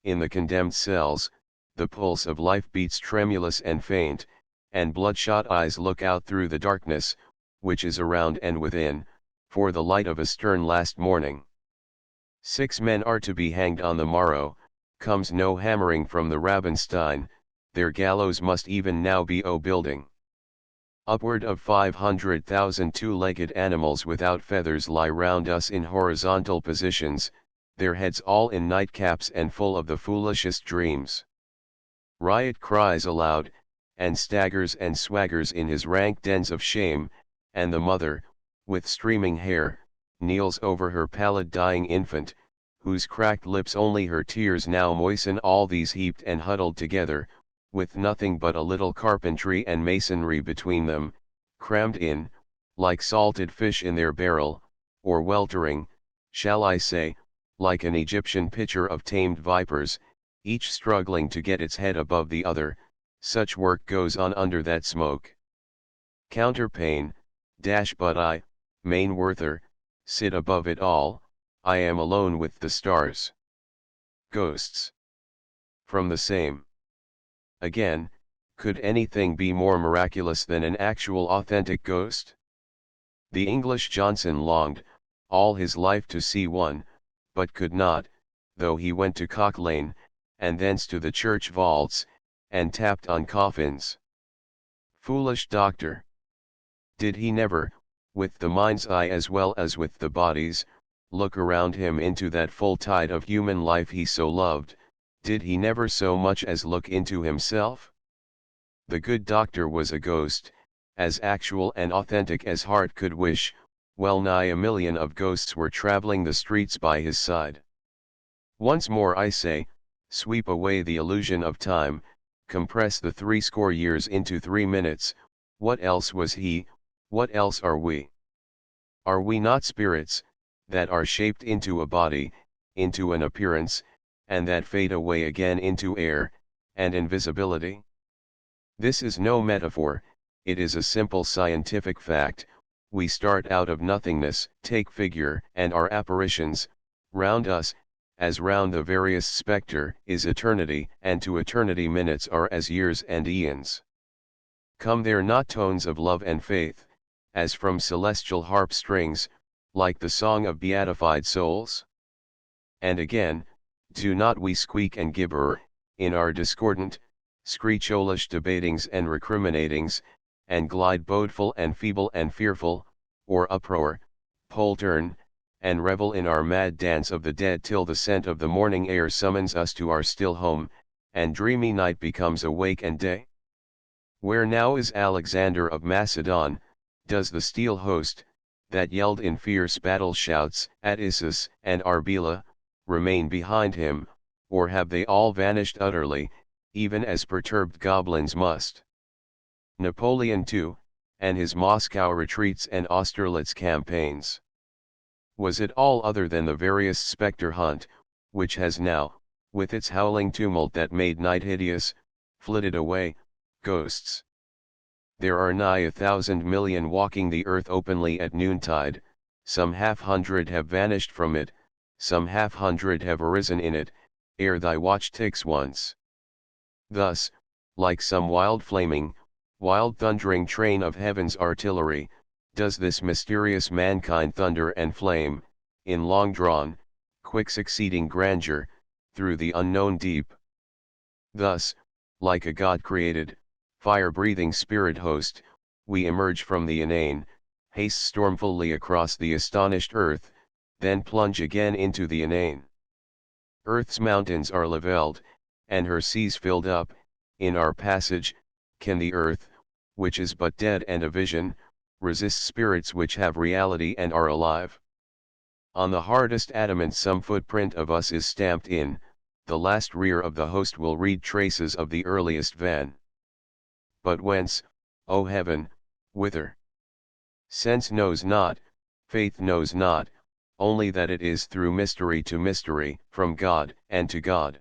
in the condemned cells, the pulse of life beats tremulous and faint, and bloodshot eyes look out through the darkness, which is around and within, for the light of a stern last morning. 6 men are to be hanged on the morrow, comes no hammering from the Rabenstein, their gallows must even now be building. Upward of 500,000 two-legged animals without feathers lie round us in horizontal positions, their heads all in nightcaps and full of the foolishest dreams. Riot cries aloud, and staggers and swaggers in his rank dens of shame, and the mother, with streaming hair, kneels over her pallid dying infant, whose cracked lips only her tears now moisten. All these heaped and huddled together, with nothing but a little carpentry and masonry between them, crammed in, like salted fish in their barrel, or weltering, shall I say, like an Egyptian pitcher of tamed vipers, each struggling to get its head above the other. Such work goes on under that smoke. Counterpane, but I, Mainworther, sit above it all. I am alone with the stars. Ghosts. From the same. Again, could anything be more miraculous than an actual authentic ghost? The English Johnson longed, all his life to see one, but could not, though he went to Cock Lane, and thence to the church vaults, and tapped on coffins. Foolish doctor! Did he never, with the mind's eye as well as with the body's, look around him into that full tide of human life he so loved? Did he never so much as look into himself? The good doctor was a ghost, as actual and authentic as heart could wish. Well nigh a million of ghosts were traveling the streets by his side. Once more I say, sweep away the illusion of time, compress the 60 years into 3 minutes. What else was he? What else are we? Are we not spirits, that are shaped into a body, into an appearance, and that fade away again into air, and invisibility? This is no metaphor, it is a simple scientific fact. We start out of nothingness, take figure, and are apparitions. Round us, as round the veriest spectre, is eternity, and to eternity minutes are as years and eons. Come there not tones of love and faith, as from celestial harp strings, like the song of beatified souls? And again, do not we squeak and gibber, in our discordant, screecholish debatings and recriminatings, and glide bodeful and feeble and fearful, or uproar, poltern, and revel in our mad dance of the dead till the scent of the morning air summons us to our still home, and dreamy night becomes awake and day? Where now is Alexander of Macedon? Does the steel host, that yelled in fierce battle shouts at Issus and Arbela, remain behind him, or have they all vanished utterly, even as perturbed goblins must? Napoleon too, and his Moscow retreats and Austerlitz campaigns. Was it all other than the veriest spectre hunt, which has now, with its howling tumult that made night hideous, flitted away? Ghosts. There are nigh 1,000 million walking the earth openly at noontide. Some 500 have vanished from it, some 500 have arisen in it, ere thy watch ticks once. Thus, like some wild flaming, wild thundering train of heaven's artillery, does this mysterious mankind thunder and flame, in long-drawn, quick succeeding grandeur, through the unknown deep. Thus, like a God-created, fire-breathing spirit host, we emerge from the inane, haste stormfully across the astonished earth, then plunge again into the inane. Earth's mountains are levelled, and her seas filled up. In our passage, can the earth, which is but dead and a vision, resist spirits which have reality and are alive? On the hardest adamant some footprint of us is stamped in, the last rear of the host will read traces of the earliest van. But whence, O heaven, whither? Sense knows not, faith knows not, only that it is through mystery to mystery, from God and to God.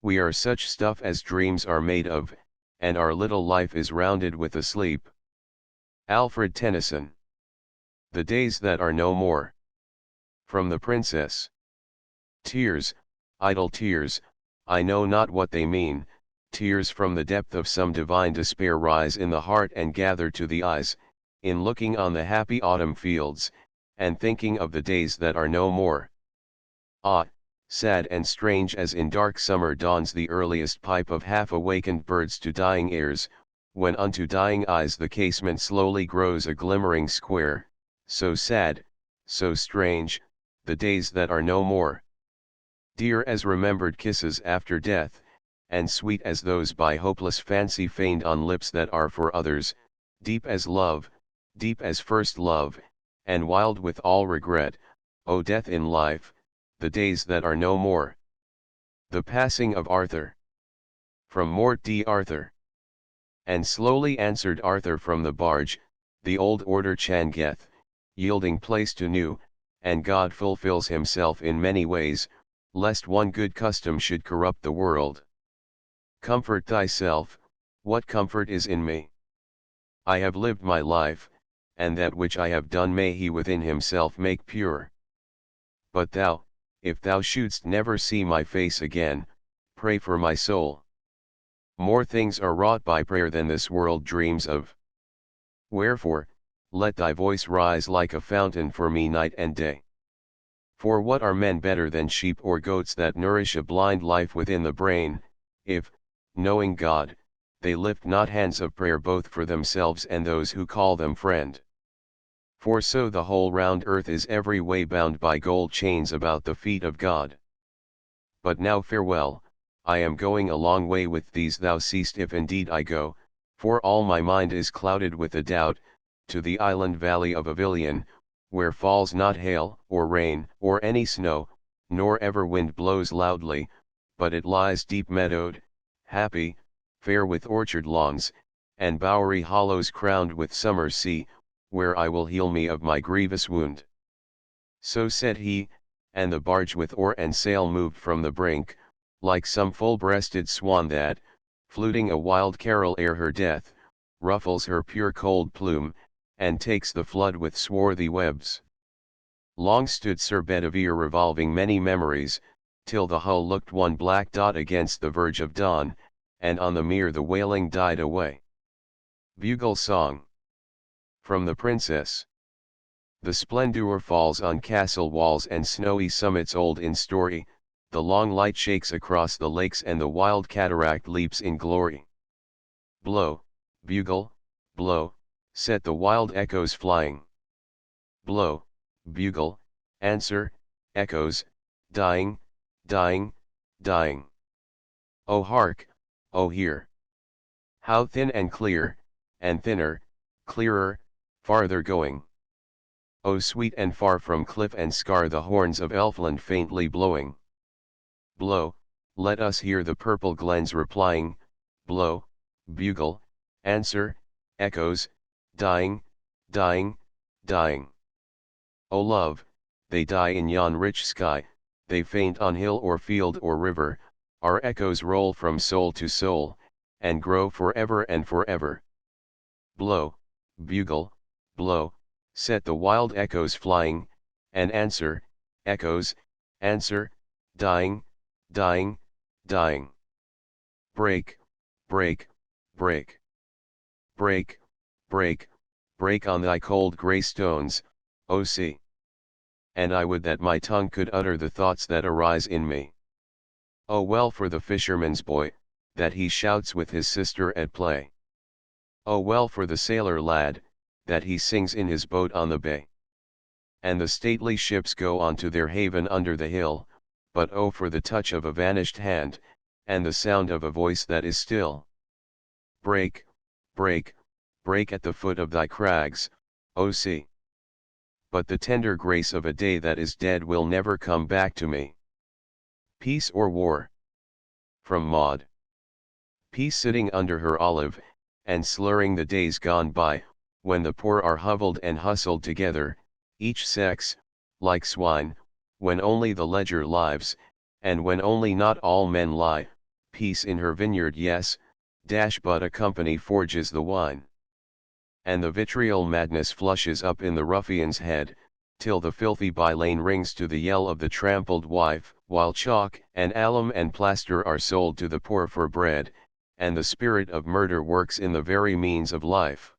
We are such stuff as dreams are made of, and our little life is rounded with a sleep. Alfred Tennyson. The days that are no more. From the Princess. Tears, idle tears, I know not what they mean. Tears from the depth of some divine despair rise in the heart and gather to the eyes, in looking on the happy autumn fields, and thinking of the days that are no more. Ah, sad and strange as in dark summer dawns the earliest pipe of half-awakened birds to dying ears, when unto dying eyes the casement slowly grows a glimmering square, so sad, so strange, the days that are no more. Dear as remembered kisses after death, and sweet as those by hopeless fancy feigned on lips that are for others, deep as first love, and wild with all regret, O death in life, the days that are no more. The Passing of Arthur. From Mort d'Arthur. And slowly answered Arthur from the barge, the old order changeth, yielding place to new, and God fulfills himself in many ways, lest one good custom should corrupt the world. Comfort thyself, what comfort is in me? I have lived my life, and that which I have done may he within himself make pure. But thou, if thou shouldst never see my face again, pray for my soul. More things are wrought by prayer than this world dreams of. Wherefore, let thy voice rise like a fountain for me night and day. For what are men better than sheep or goats that nourish a blind life within the brain, if, knowing God, they lift not hands of prayer both for themselves and those who call them friend? For so the whole round earth is every way bound by gold chains about the feet of God. But now farewell, I am going a long way with these, thou seest if indeed I go, for all my mind is clouded with a doubt, to the island valley of Avilion, where falls not hail, or rain, or any snow, nor ever wind blows loudly, but it lies deep meadowed, happy, fair with orchard lawns, and bowery hollows crowned with summer sea, where I will heal me of my grievous wound. So said he, and the barge with oar and sail moved from the brink, like some full-breasted swan that, fluting a wild carol ere her death, ruffles her pure cold plume, and takes the flood with swarthy webs. Long stood Sir Bedivere revolving many memories, till the hull looked one black dot against the verge of dawn, and on the mere the wailing died away. Bugle Song. From the Princess. The splendor falls on castle walls and snowy summits old in story, the long light shakes across the lakes and the wild cataract leaps in glory. Blow, bugle, blow, set the wild echoes flying. Blow, bugle, answer, echoes, dying, dying, dying. Oh hark, oh hear! How thin and clear, and thinner, clearer, farther going. Oh sweet and far from cliff and scar the horns of Elfland faintly blowing. Blow, let us hear the purple glens replying, blow, bugle, answer, echoes, dying, dying, dying. O love, they die in yon rich sky, they faint on hill or field or river, our echoes roll from soul to soul, and grow forever and forever. Blow, bugle, blow, set the wild echoes flying, and answer, echoes, answer, dying, dying, dying. Break, break, break. Break, break, break on thy cold grey stones, O sea. And I would that my tongue could utter the thoughts that arise in me. Oh well for the fisherman's boy, that he shouts with his sister at play. Oh well for the sailor lad, that he sings in his boat on the bay. And the stately ships go on to their haven under the hill, but oh for the touch of a vanished hand, and the sound of a voice that is still. Break, break, break at the foot of thy crags, O sea. But the tender grace of a day that is dead will never come back to me. Peace or war? From Maud. Peace sitting under her olive, and slurring the days gone by, when the poor are hovelled and hustled together, each sex, like swine, when only the ledger lives, and when only not all men lie, peace in her vineyard yes, but a company forges the wine. And the vitriol madness flushes up in the ruffian's head, till the filthy by-lane rings to the yell of the trampled wife, while chalk and alum and plaster are sold to the poor for bread, and the spirit of murder works in the very means of life.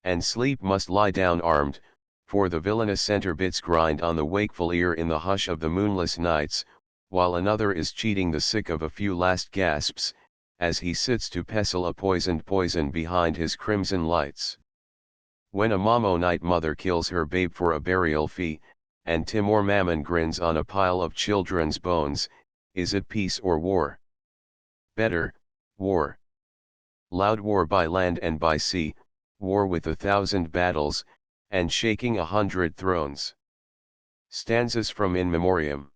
And sleep must lie down armed, for the villainous centre bits grind on the wakeful ear in the hush of the moonless nights, while another is cheating the sick of a few last gasps, as he sits to pestle a poisoned poison behind his crimson lights. When a Mammonite mother kills her babe for a burial fee, and Timor Mammon grins on a pile of children's bones, is it peace or war? Better, war. Loud war by land and by sea, war with 1,000 battles, and shaking 100 thrones. Stanzas from In Memoriam.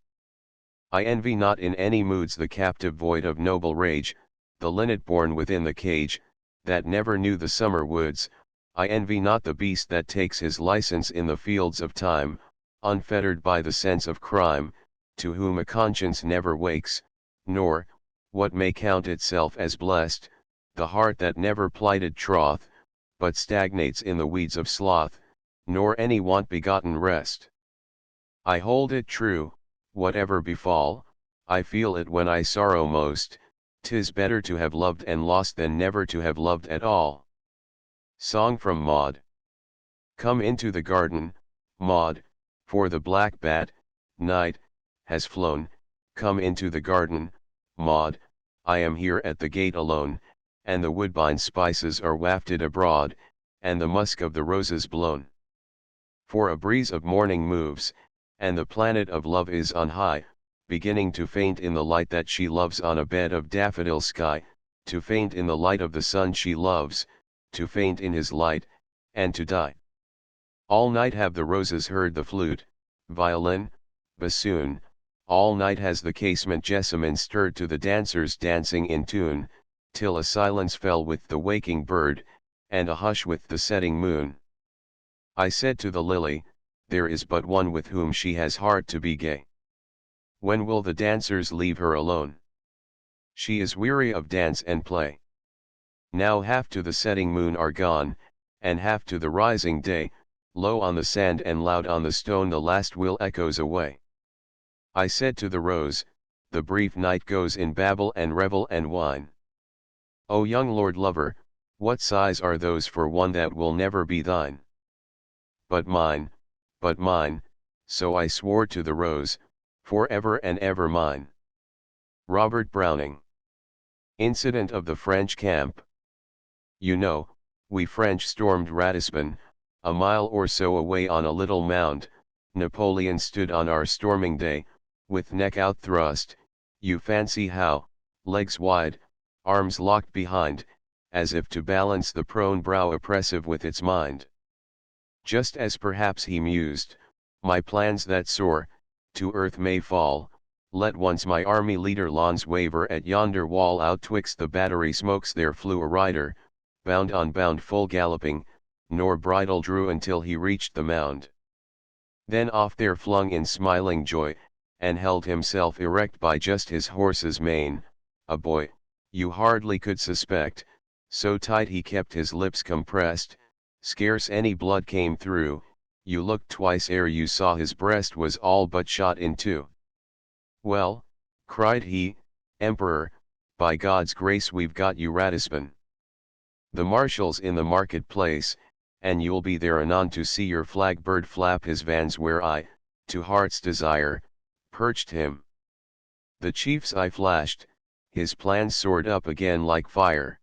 I envy not in any moods the captive void of noble rage, the linnet born within the cage, that never knew the summer woods. I envy not the beast that takes his license in the fields of time, unfettered by the sense of crime, to whom a conscience never wakes, nor, what may count itself as blessed, the heart that never plighted troth, but stagnates in the weeds of sloth, nor any want-begotten rest. I hold it true, whatever befall, I feel it when I sorrow most, 'tis better to have loved and lost than never to have loved at all. Song from Maud. Come into the garden, Maud, for the black bat, night, has flown. Come into the garden, Maud, I am here at the gate alone, and the woodbine spices are wafted abroad, and the musk of the roses blown. For a breeze of morning moves, and the planet of love is on high, beginning to faint in the light that she loves on a bed of daffodil sky, to faint in the light of the sun she loves, to faint in his light, and to die. All night have the roses heard the flute, violin, bassoon, all night has the casement jessamine stirred to the dancers dancing in tune, till a silence fell with the waking bird, and a hush with the setting moon. I said to the lily, there is but one with whom she has heart to be gay. When will the dancers leave her alone? She is weary of dance and play. Now half to the setting moon are gone, and half to the rising day, low on the sand and loud on the stone the last will echoes away. I said to the rose, the brief night goes in babble and revel and wine. O young lord lover, what sighs are those for one that will never be thine? But mine, so I swore to the rose, for ever and ever mine. Robert Browning. Incident of the French camp. You know, we French stormed Ratisbon, a mile or so away on a little mound. Napoleon stood on our storming day, with neck out thrust, you fancy how, legs wide, arms locked behind, as if to balance the prone brow oppressive with its mind. Just as perhaps he mused, my plans that soar, to earth may fall, let once my army leader lawns waver at yonder wall out twixt the battery smokes there flew a rider, bound on bound full galloping, nor bridle drew until he reached the mound. Then off there flung in smiling joy, and held himself erect by just his horse's mane, a boy, you hardly could suspect, so tight he kept his lips compressed, scarce any blood came through, you looked twice ere you saw his breast was all but shot in two. Well, cried he, Emperor, by God's grace we've got you Ratisbon. The marshal's in the market-place, and you'll be there anon to see your flag-bird flap his vans where I, to heart's desire, perched him. The chief's eye flashed, his plans soared up again like fire.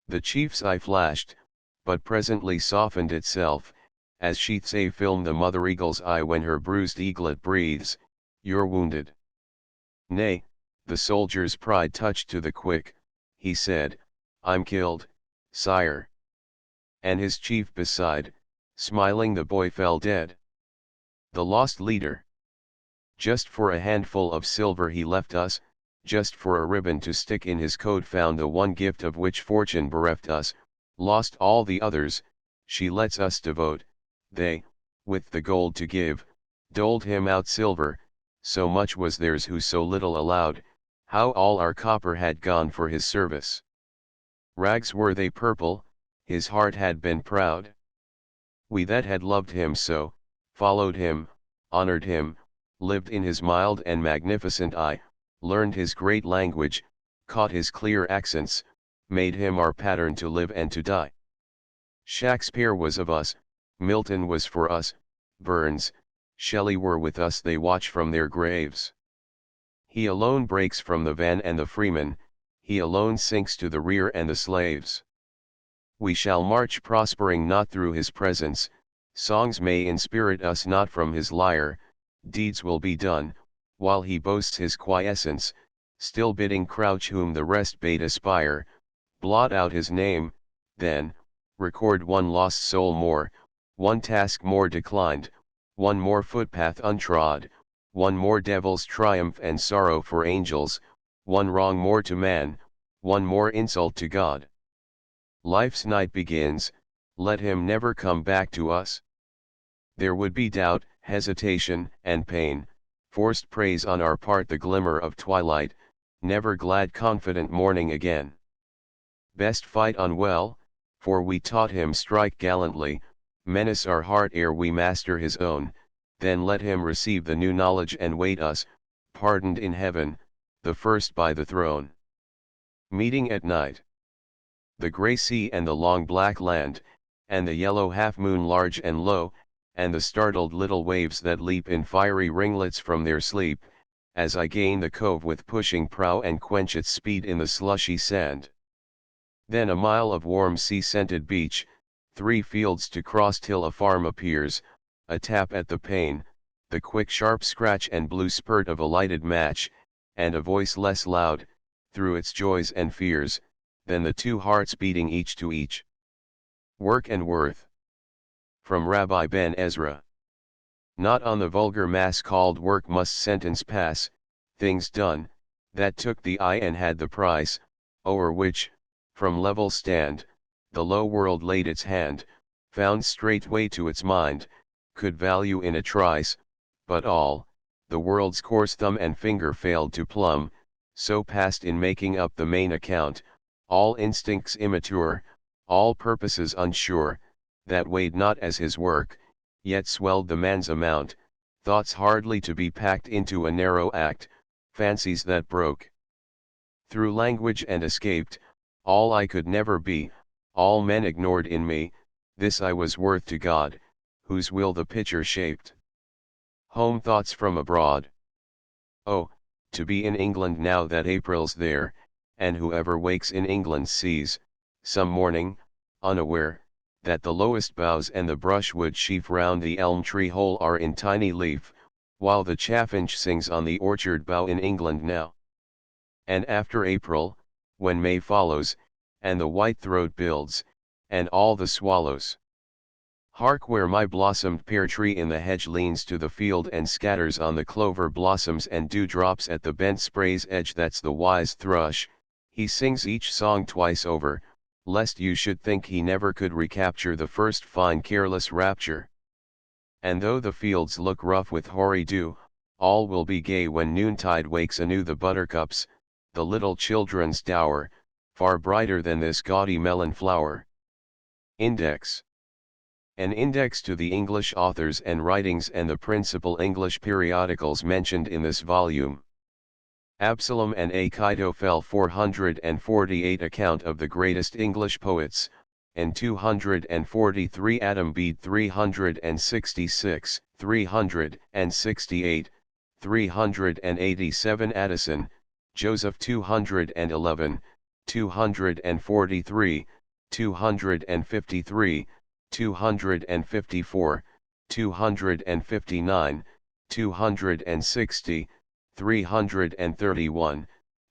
The chief's eye flashed, but presently softened itself, as sheaths a film the mother eagle's eye when her bruised eaglet breathes, you're wounded. Nay, the soldier's pride touched to the quick, he said, I'm killed, sire. And his chief beside, smiling the boy fell dead. The lost leader. Just for a handful of silver he left us, just for a ribbon to stick in his coat found the one gift of which fortune bereft us, lost all the others, she lets us devote, they, with the gold to give, doled him out silver, so much was theirs who so little allowed, how all our copper had gone for his service. Rags were they purple, his heart had been proud. We that had loved him so, followed him, honored him, lived in his mild and magnificent eye, learned his great language, caught his clear accents, made him our pattern to live and to die. Shakespeare was of us, Milton was for us, Burns, Shelley were with us, they watch from their graves. He alone breaks from the van and the freeman, he alone sinks to the rear and the slaves. We shall march prospering not through his presence, songs may inspirit us not from his lyre, deeds will be done, while he boasts his quiescence, still bidding crouch whom the rest bade aspire, blot out his name, then, record one lost soul more, one task more declined, one more footpath untrod, one more devil's triumph and sorrow for angels, one wrong more to man, one more insult to God. Life's night begins, let him never come back to us. There would be doubt, hesitation, and pain, forced praise on our part, the glimmer of twilight, never glad confident morning again. Best fight unwell, for we taught him strike gallantly, menace our heart ere we master his own, then let him receive the new knowledge and wait us, pardoned in heaven, the first by the throne. Meeting at night. The grey sea and the long black land, and the yellow half-moon large and low, and the startled little waves that leap in fiery ringlets from their sleep, as I gain the cove with pushing prow and quench its speed in the slushy sand. Then a mile of warm sea-scented beach, 3 fields to cross till a farm appears, a tap at the pane, the quick sharp scratch and blue spurt of a lighted match, and a voice less loud, through its joys and fears, than the 2 hearts beating each to each. Work and Worth. From Rabbi Ben Ezra. Not on the vulgar mass called work must sentence pass, things done, that took the eye and had the price, o'er which, from level stand, the low world laid its hand, found straightway to its mind, could value in a trice, but all, the world's coarse thumb and finger failed to plumb, so passed in making up the main account, all instincts immature, all purposes unsure, that weighed not as his work, yet swelled the man's amount, thoughts hardly to be packed into a narrow act, fancies that broke through language and escaped, all I could never be, all men ignored in me, this I was worth to God, whose will the picture shaped. Home thoughts from abroad. Oh, to be in England now that April's there, and whoever wakes in England sees, some morning, unaware, that the lowest boughs and the brushwood sheaf round the elm tree hole are in tiny leaf, while the chaffinch sings on the orchard bough in England now. And after April, when May follows, and the white-throat builds, and all the swallows. Hark where my blossomed pear tree in the hedge leans to the field and scatters on the clover blossoms and dewdrops at the bent spray's edge, that's the wise thrush, he sings each song twice over, lest you should think he never could recapture the first fine careless rapture. And though the fields look rough with hoary dew, all will be gay when noontide wakes anew the buttercups, the little children's dower, far brighter than this gaudy melon flower. Index. An index to the English authors and writings and the principal English periodicals mentioned in this volume. Absalom and Achitophel 448 account of the greatest English poets, and 243 Adam Bede 366, 368, 387 Addison, Joseph 211, 243, 253, 254, 259, 260, 331,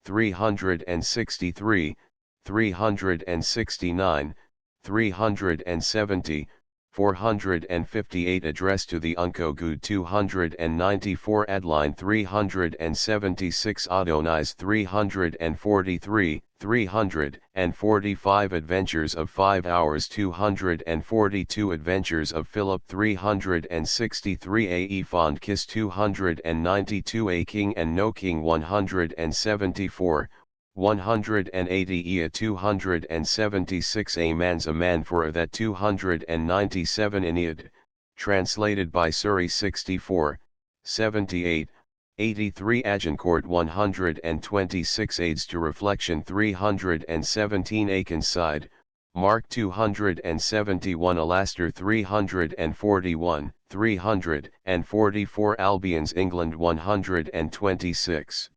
363, 369, 370, 458 addressed to the Unco Good 294 Adline 376 Adonais 343, 345 Adventures of 5 Hours 242 Adventures of Philip 363 A Ephod Kiss 292 A King and No King 174, 180 Ea 276 A Man's a Man for a That 297 Aeneid, translated by Surrey 64, 78, 83 Agincourt 126 Aids to Reflection 317 Akenside, Mark 271 Alaster 341, 344 Albions England 126.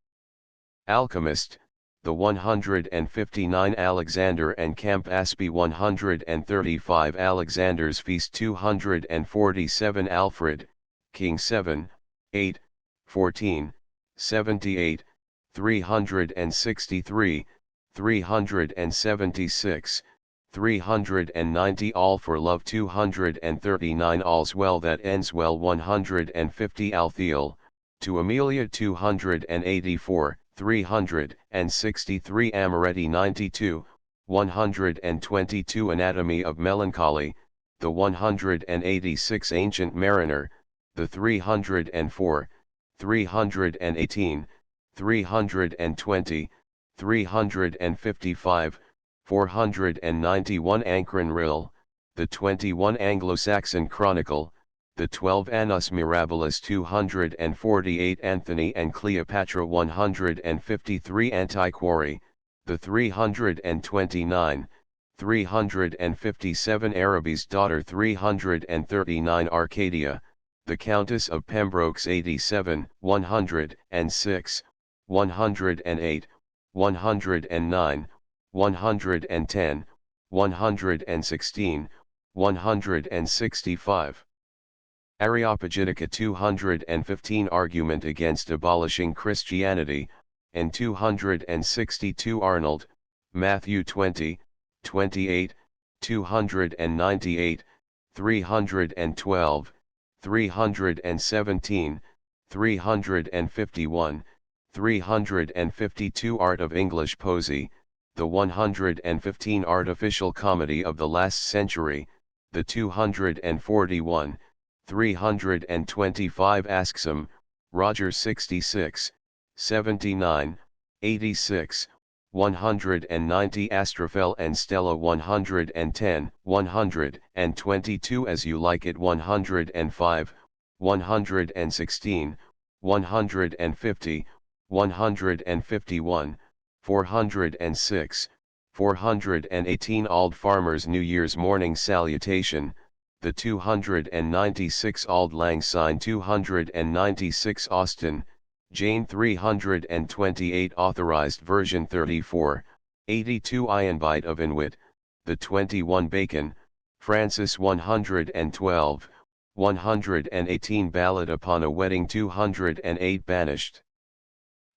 Alchemist, the 159 Alexander and Camp Aspie 135 Alexander's Feast 247 Alfred, King 7, 8, 14, 78, 363, 376, 390 All for Love 239 All's Well That Ends Well 150 Althea, to Amelia 284, 363 Amoretti 92, 122 Anatomy of Melancholy, the 186 Ancient Mariner, the 304, 318, 320, 355, 491 Ancren Rill, the 21 Anglo-Saxon Chronicle, the 12 Annus Mirabilis 248 Anthony and Cleopatra 153 Antiquary, the 329, 357 Araby's Daughter 339 Arcadia, the Countess of Pembroke's 87, 106, 108, 109, 110, 116, 165. Areopagitica 215 Argument against abolishing Christianity, and 262 Arnold, Matthew 20, 28, 298, 312, 317, 351, 352 Art of English Poesy, the 115 Artificial Comedy of the Last Century, the 241, 325 Asksom, Roger 66, 79, 86, 190 Astrophel and Stella 110, 122 As You Like It 105, 116, 150, 151, 406, 418 Auld Farmer's New Year's Morning Salutation, the 296 Auld Lang Syne 296 Austin, Jane 328 Authorized Version 34, 82 Ironbite of Inwit, the 21 Bacon, Francis 112, 118 Ballad Upon a Wedding 208 Banished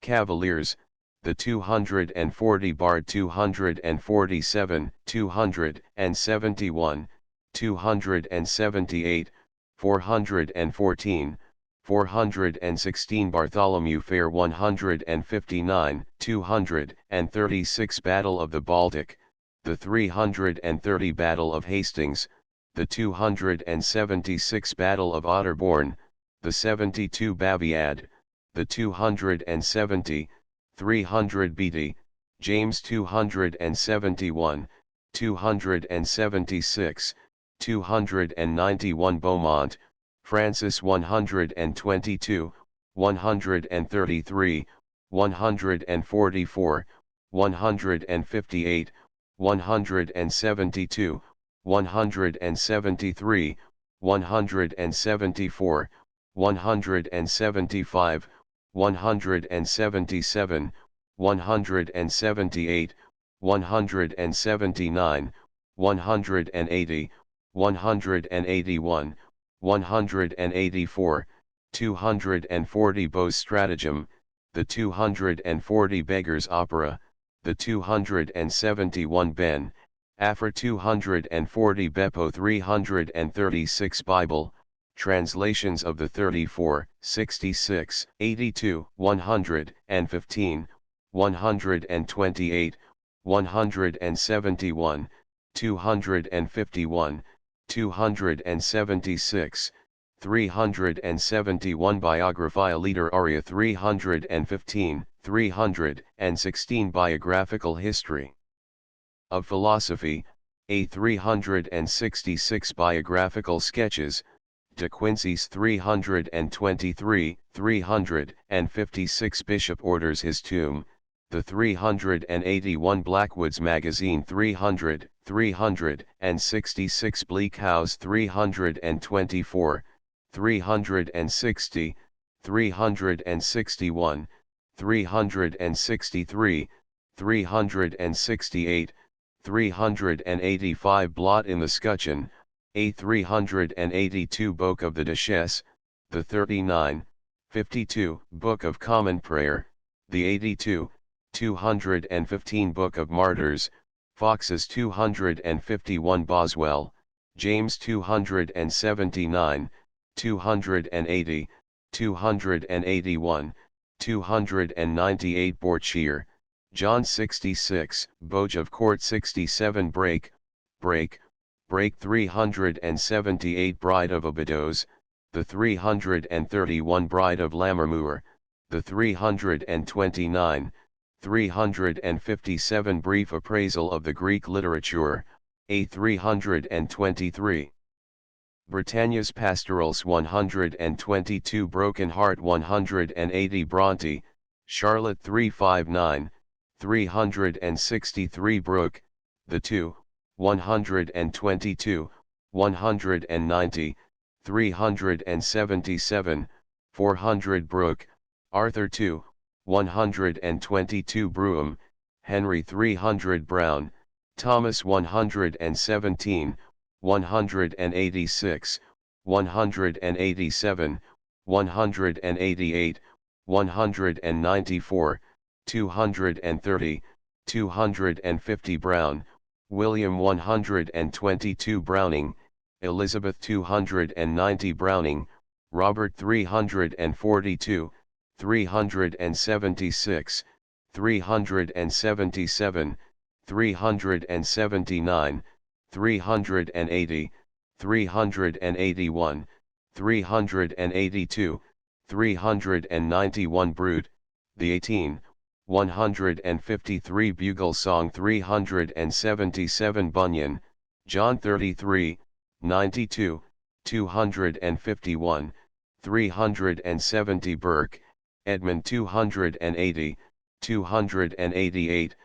Cavaliers, the 240 Bard 247, 271, 278, 414, 416 Bartholomew Fair 159, 236 Battle of the Baltic, the 330 Battle of Hastings, the 276 Battle of Otterbourne, the 72 Baviad, the 270, 300 Beatty, James 271, 276, 291 Beaumont, Francis 122, 133, 144, 158, 172, 173, 174, 175, 177, 178, 179, 180, 181, 184, 240 Beau's Stratagem, the 240 Beggars' Opera, the 271 Ben, Afra 240 Beppo 336 Bible, translations of the 34, 66, 82, 115, 128, 171, 251, 276, 371 Biographia Literaria 315, 316 Biographical History of Philosophy, A 366 Biographical Sketches, De Quincey's 323, 356 Bishop orders his tomb, the 381 Blackwood's Magazine 366 Bleak House 324, 360, 361, 363, 368, 385 Blot in the Scutcheon, a 382 Book of the Duchess, the 39, 52 Book of Common Prayer, the 82, 215 Book of Martyrs, Fox's 251 Boswell, James 279, 280, 281, 298 Borchier, John 66, Boge of Court 67 Break 378 Bride of Obidos, the 331 Bride of Lammermoor, the 329, 357 Brief Appraisal of the Greek Literature, a 323. Britannia's Pastorals 122 Broken Heart 180 Bronte, Charlotte 359, 363 Brooke, the 2, 122, 190, 377, 400 Brooke, Arthur 2, 122 Brougham, Henry 300 Brown, Thomas 117, 186, 187, 188, 194, 230, 250 Brown, William 122 Browning, Elizabeth 290 Browning, Robert 342, 376, 377, 379, 380, 381, 382, 391 Brute, the 18, 153 Bugle Song 377 Bunyan, John 33, 92, 251, 370 Burke, Edmund 280, 288,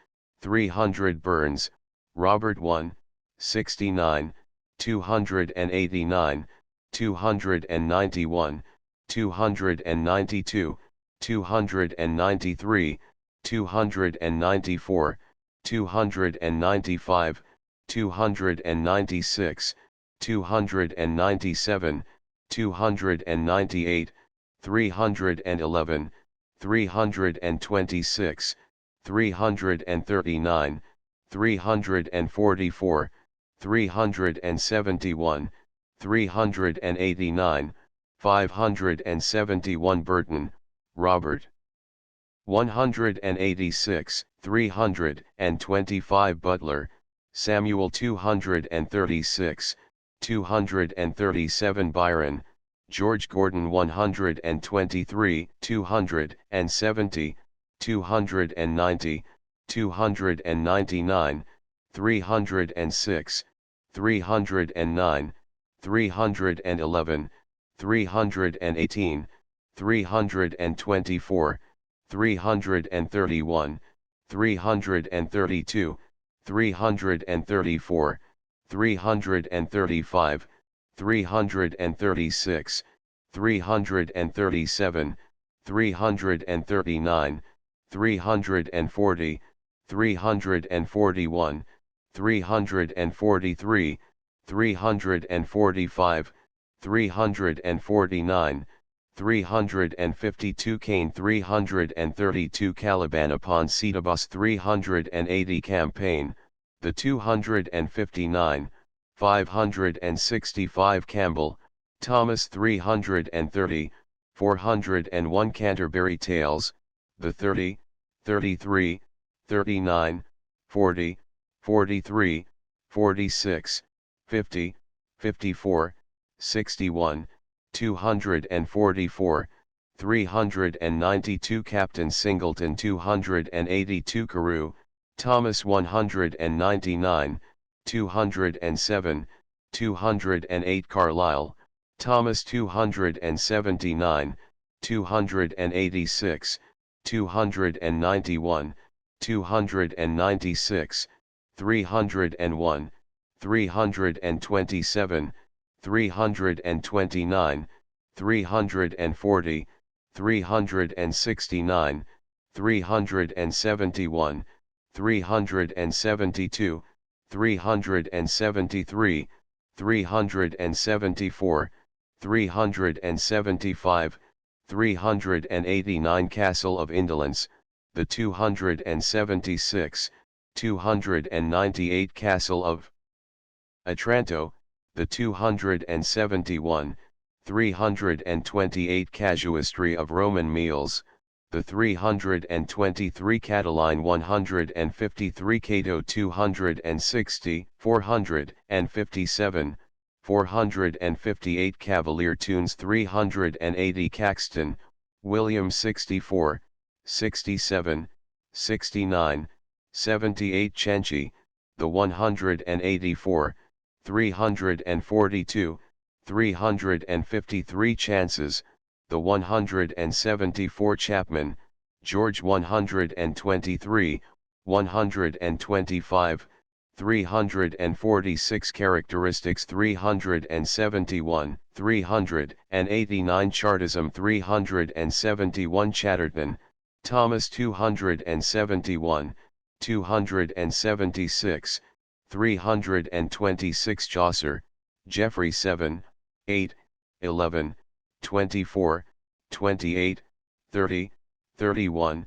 300 Burns, Robert 1, 69, 289, 291, 292, 293, 294, 295, 296, 297, 298, 311, 326, 339, 344, 371, 389, 571 Burton, Robert. 186, 325 Butler, Samuel 236, 237 Byron, George Gordon 123, 270, 290, 299, 306, 309, 311, 318, 324, 331, 332, 334, 335, 336, 337, 339, 340, 341, 343, 345, 349, 352 Kane 332 Caliban upon Setebos 380 Campaign, the 259, 565 Campbell, Thomas 330, 401 Canterbury Tales, the 30, 33, 39, 40, 43, 46, 50, 54, 61, 244, 392 Captain Singleton 282 Carew, Thomas 199, 207, 208 Carlyle, Thomas 279, 286, 291, 296, 301, 327, 329, 340, 369, 371, 372, 373, 374, 375, 389 Castle of Indolence, the 276, 298 Castle of Otranto, the 271, 328 Casuistry of Roman Meals, the 323 Catiline 153 Cato 260, 457, 458 Cavalier Tunes 380 Caxton, William 64, 67, 69, 78 Cenci, the 184, 342, 353 Chances, the 174 Chapman, George 123, 125, 346 Characteristics 371, 389 Chartism 371 Chatterton, Thomas 271, 276, 326 Chaucer, Geoffrey 7, 8, 11, 24, 28, 30, 31,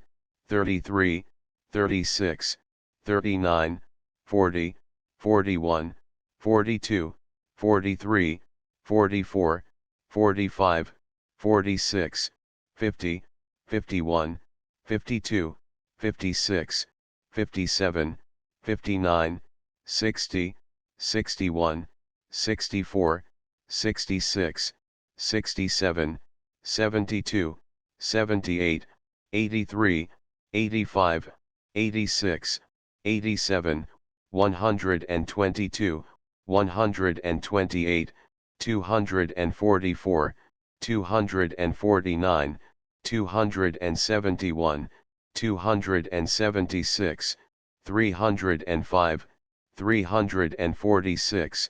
33, 36, 39, 40, 41, 42, 43, 44, 45, 46, 50, 51, 52, 56, 57, 59, 60, 61, 64, 66, 67, 72, 78, 83, 85, 86, 87, 122, 128, 244, 249, 271, 276, 305, 346,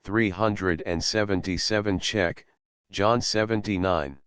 377 Check, John 79.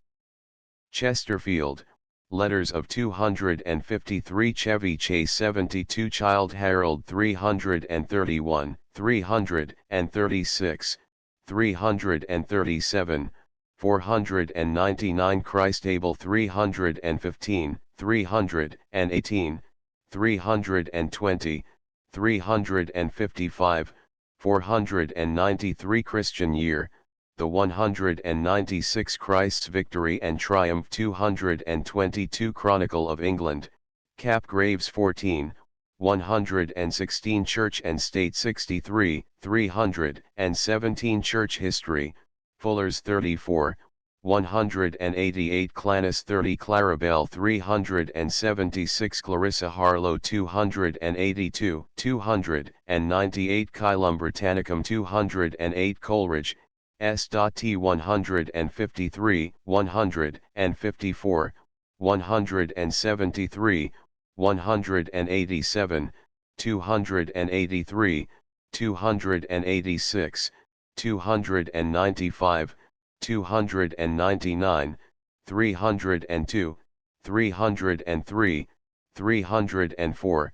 Chesterfield, Letters of 253 Chevy Chase 72 Child Harold 331, 336, 337, 499 Christable 315, 318, 320, 355, 493 Christian Year, the 196 Christ's Victory and Triumph 222 Chronicle of England, Cap Graves 14, 116 Church and State 63, 317 Church History, Fuller's 34, 188 Clanis 30 Clarabelle 376 Clarissa Harlow 282 298 Chilum Britannicum 208 Coleridge, S.T 153, 154, 173, 187, 283, 286, 295, 299, 302, 303, 304,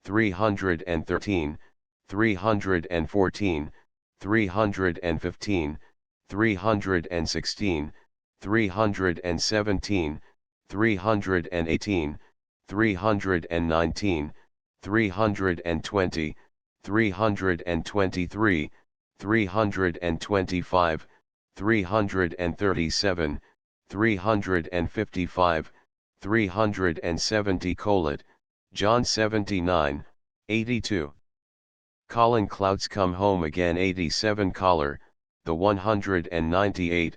313, 314, 315, 316, 317, 318, 319, 320, 323, 325, 337, 355, 370 Colet, John 79, 82. Colin Clouds Come Home Again 87 Collar, the 198,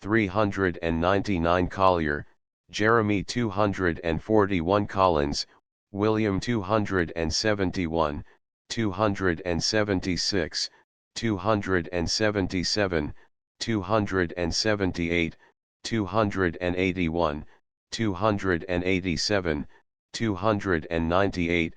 399 Collier, Jeremy 241 Collins, William 271, 276, 277, 278, 281, 287, 298,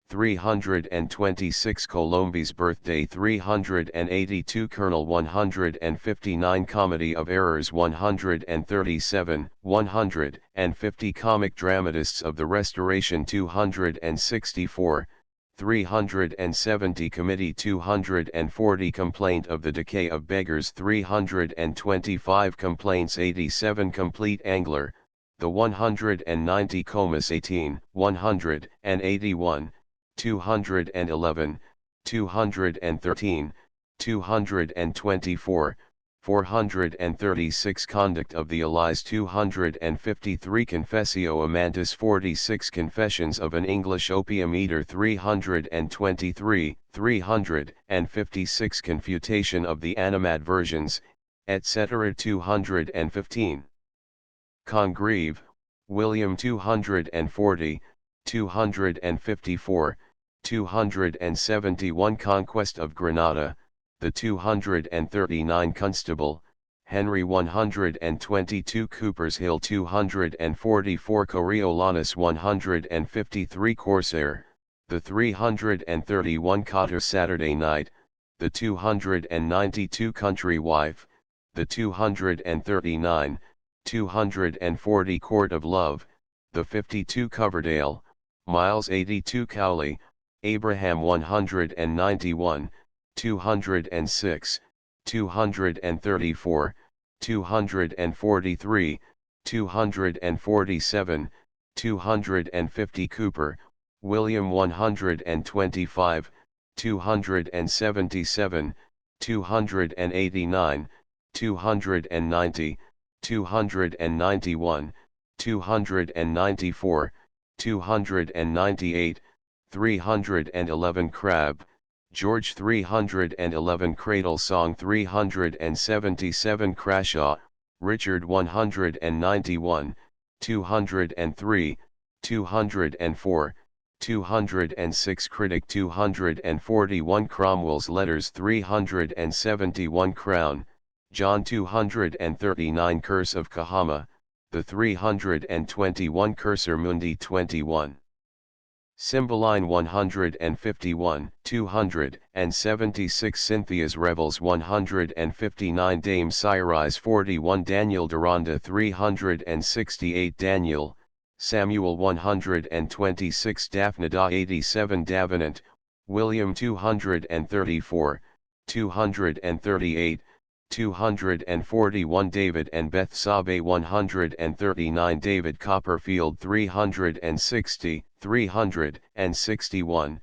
326 Colombi's birthday 382 Colonel 159 Comedy of Errors 137, 150 Comic Dramatists of the Restoration 264, 370 Committee 240 Complaint of the Decay of Beggars 325 Complaints 87 Complete Angler, the 190 Comus 18, 181, 211, 213, 224, 436 Conduct of the Allies 253 Confessio Amantis 46 Confessions of an English Opium Eater 323, 356 Confutation of the Animadversions, etc. 215. Congreve, William 240, 254, 271 Conquest of Granada, the 239 Constable, Henry 122 Cooper's Hill 244 Coriolanus 153 Corsair, the 331 Cotter Saturday Night, the 292 Country Wife, the 239, 240 Court of Love, the 52 Coverdale, Miles 82 Cowley, Abraham 191, 206, 234, 243, 247, 250 Cooper, William 125, 277, 289, 290, 291, 294, 298, 311 Crabbe, George 311 Cradle Song 377 Crashaw, Richard 191, 203, 204, 206 Critic 241 Cromwell's Letters 371 Crown, John 239 Curse of Kahama, the 321 Cursor Mundi 21. Cymbeline 151, 276 Cynthia's Revels 159 Dame Cyrus 41 Daniel Deronda 368 Daniel, Samuel 126 Daphne 87 Davenant, William 234, 238, 241 David and Bethsabe 139 David Copperfield 360, 361,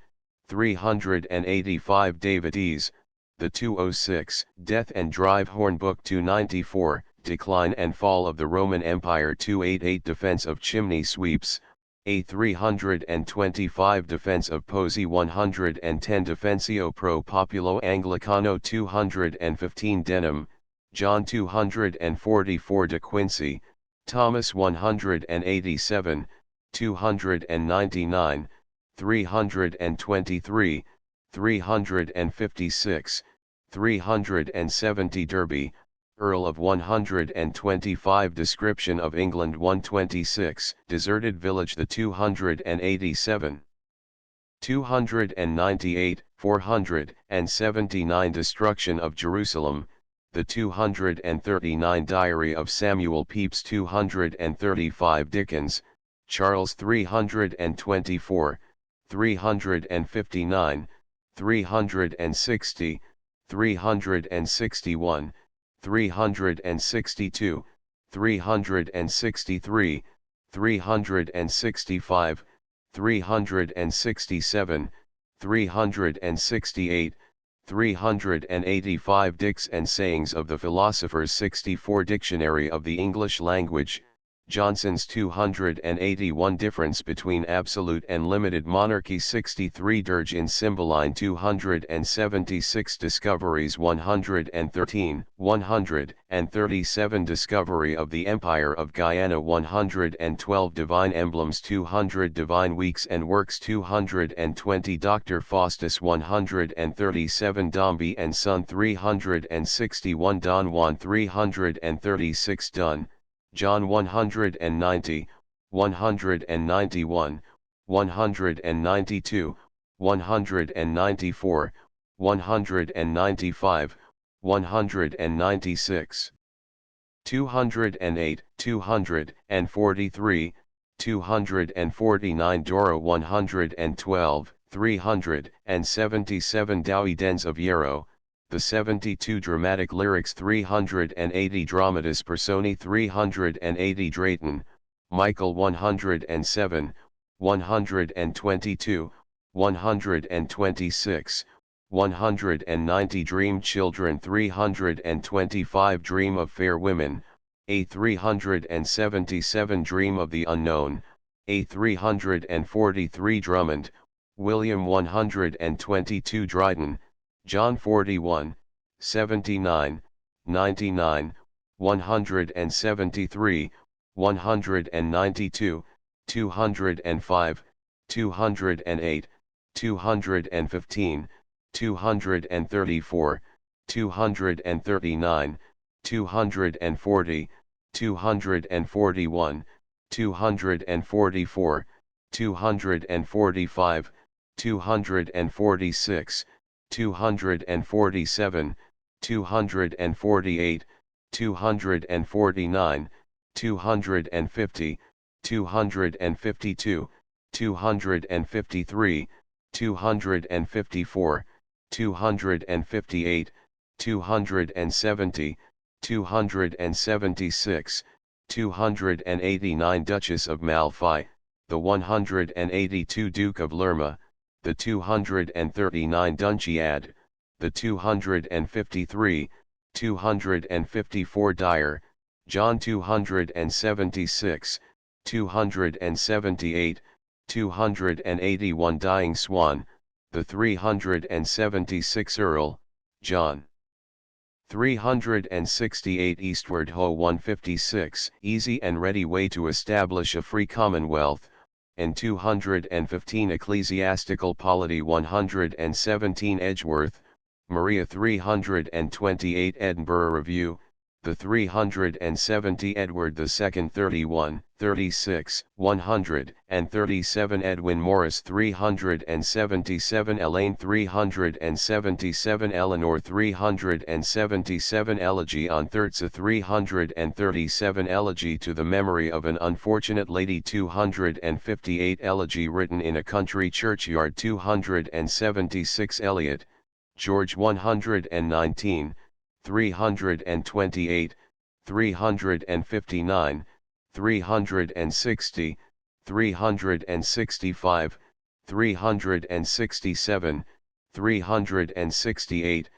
385 Davides, the 206 Death and Drive Hornbook 294, Decline and Fall of the Roman Empire 288 Defense of Chimney Sweeps, A 325 Defense of Posey 110 Defensio pro Populo Anglicano 215 Denham, John 244 De Quincey, Thomas 187, 299, 323, 356, 370 Derby, Earl of 125 Description of England 126 Deserted Village the 287, 298, 479 Destruction of Jerusalem, the 239 Diary of Samuel Pepys 235 Dickens, Charles 324, 359, 360, 361, 362, 363, 365, 367, 368, 385 Dicts and Sayings of the Philosophers 64 Dictionary of the English Language, Johnson's 281 Difference between Absolute and Limited Monarchy 63 Dirge in Cymbeline 276 Discoveries 113, 137 Discovery of the Empire of Guyana 112 Divine Emblems 200 Divine Weeks and Works 220 Dr. Faustus 137 Dombey and Son 361 Don Juan 336 Dunn, John 190, 191, 192, 194, 195, 196. 208, 243, 249 Dora 112, 377 Dowie Dens of Yarrow, the 72 Dramatic Lyrics 380 Dramatis Personae 380 Drayton, Michael 107, 122, 126, 190 Dream Children 325 Dream of Fair Women, A 377 Dream of the Unknown, A 343 Drummond, William 122 Dryden, John 41, 79, 99, 173, 192, 205, 208, 215, 234, 239, 240, 241, 244, 245, 246, 247, 248, 249, 250, 252, 253, 254, 258, 270, 276, 289 Duchess of Malfi, the 182 Duke of Lerma, the 239 Dunciad, the 253, 254 Dyer, John 276, 278, 281 Dying Swan, the 376 Earl, John. 368 Eastward Ho 156 Easy and ready way to establish a free commonwealth, and 215 Ecclesiastical Polity 117 Edgeworth, Maria 328 Edinburgh Review, the 370 Edward II 31, 36, 137 Edwin Morris 377 Elaine 377 Eleanor 377 Elegy on Thirza 337 Elegy to the memory of an unfortunate lady 258 Elegy written in a country churchyard 276 Eliot, George 119, 328, 359, 360, 365, 367, 368,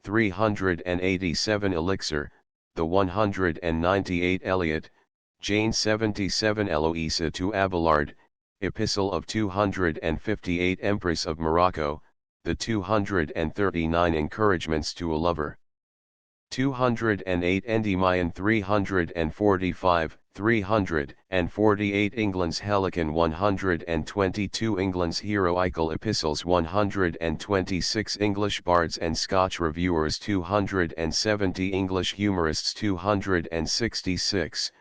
387 Elixir, the 198 Eliot, Jane 77 Eloisa to Abelard, Epistle of 258 Empress of Morocco, the 239 Encouragements to a Lover. 208 Endymion 345, 348 England's Helican 122 England's Heroical Epistles 126 English Bards and Scotch Reviewers 270 English Humorists 266,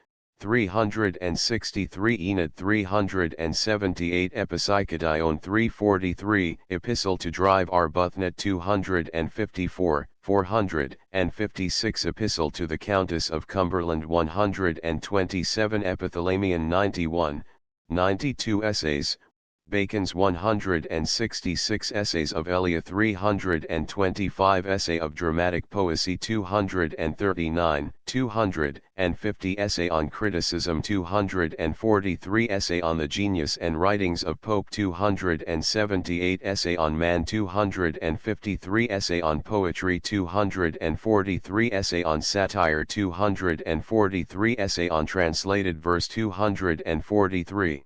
363 Enid 378 Epipsychodion 343 Epistle to Drive Arbuthnot 254, 456 Epistle to the Countess of Cumberland 127 Epithalamion 91, 92 Essays, Bacon's 166 Essays of Elia 325 Essay of Dramatic Poesy 239 250 Essay on Criticism 243 Essay on the Genius and Writings of Pope 278 Essay on Man 253 Essay on Poetry 243 Essay on Satire 243 Essay on Translated Verse 243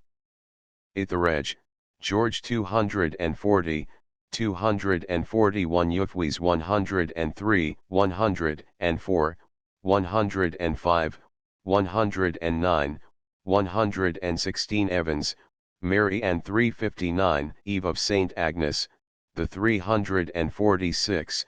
Itharej, George 240, 241 Euphues 103, 104, 105, 109, 116 Evans, Mary Ann 359 Eve of St. Agnes, the 346,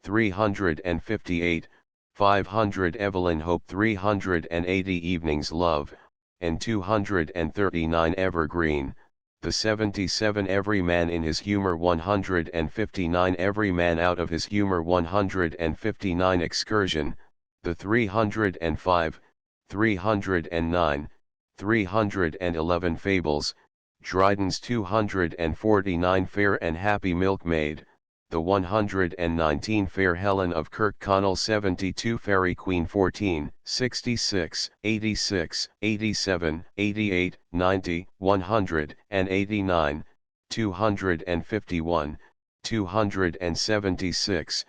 358, 500 Evelyn Hope 380 Evenings Love, and 239 Evergreen, the 77 Every Man in His Humor 159 Every Man Out of His Humor 159 Excursion, the 305, 309, 311 Fables, Dryden's 249 Fair and Happy Milkmaid, the 119 Fair Helen of Kirkconnell 72 Fairy Queen 14, 66, 86, 87, 88, 90, 189, 251, 276,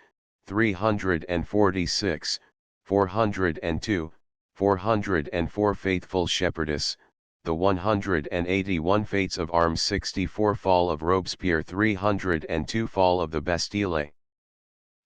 346, 402, 404 Faithful Shepherdess, the 181 Fates of Arms 64 Fall of Robespierre 302 Fall of the Bastille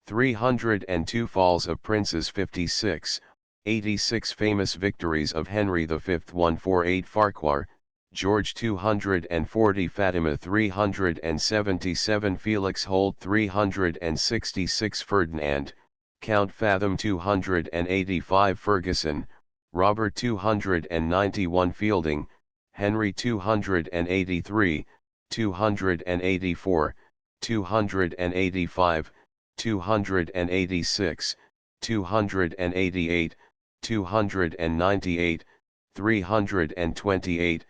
302 Falls of Princes 56, 86 Famous Victories of Henry V 148 Farquhar, George 240 Fatima 377 Felix Holt 366 Ferdinand, Count Fathom 285 Ferguson, Robert 291 Fielding, Henry 283, 284, 285, 286, 288, 298, 328,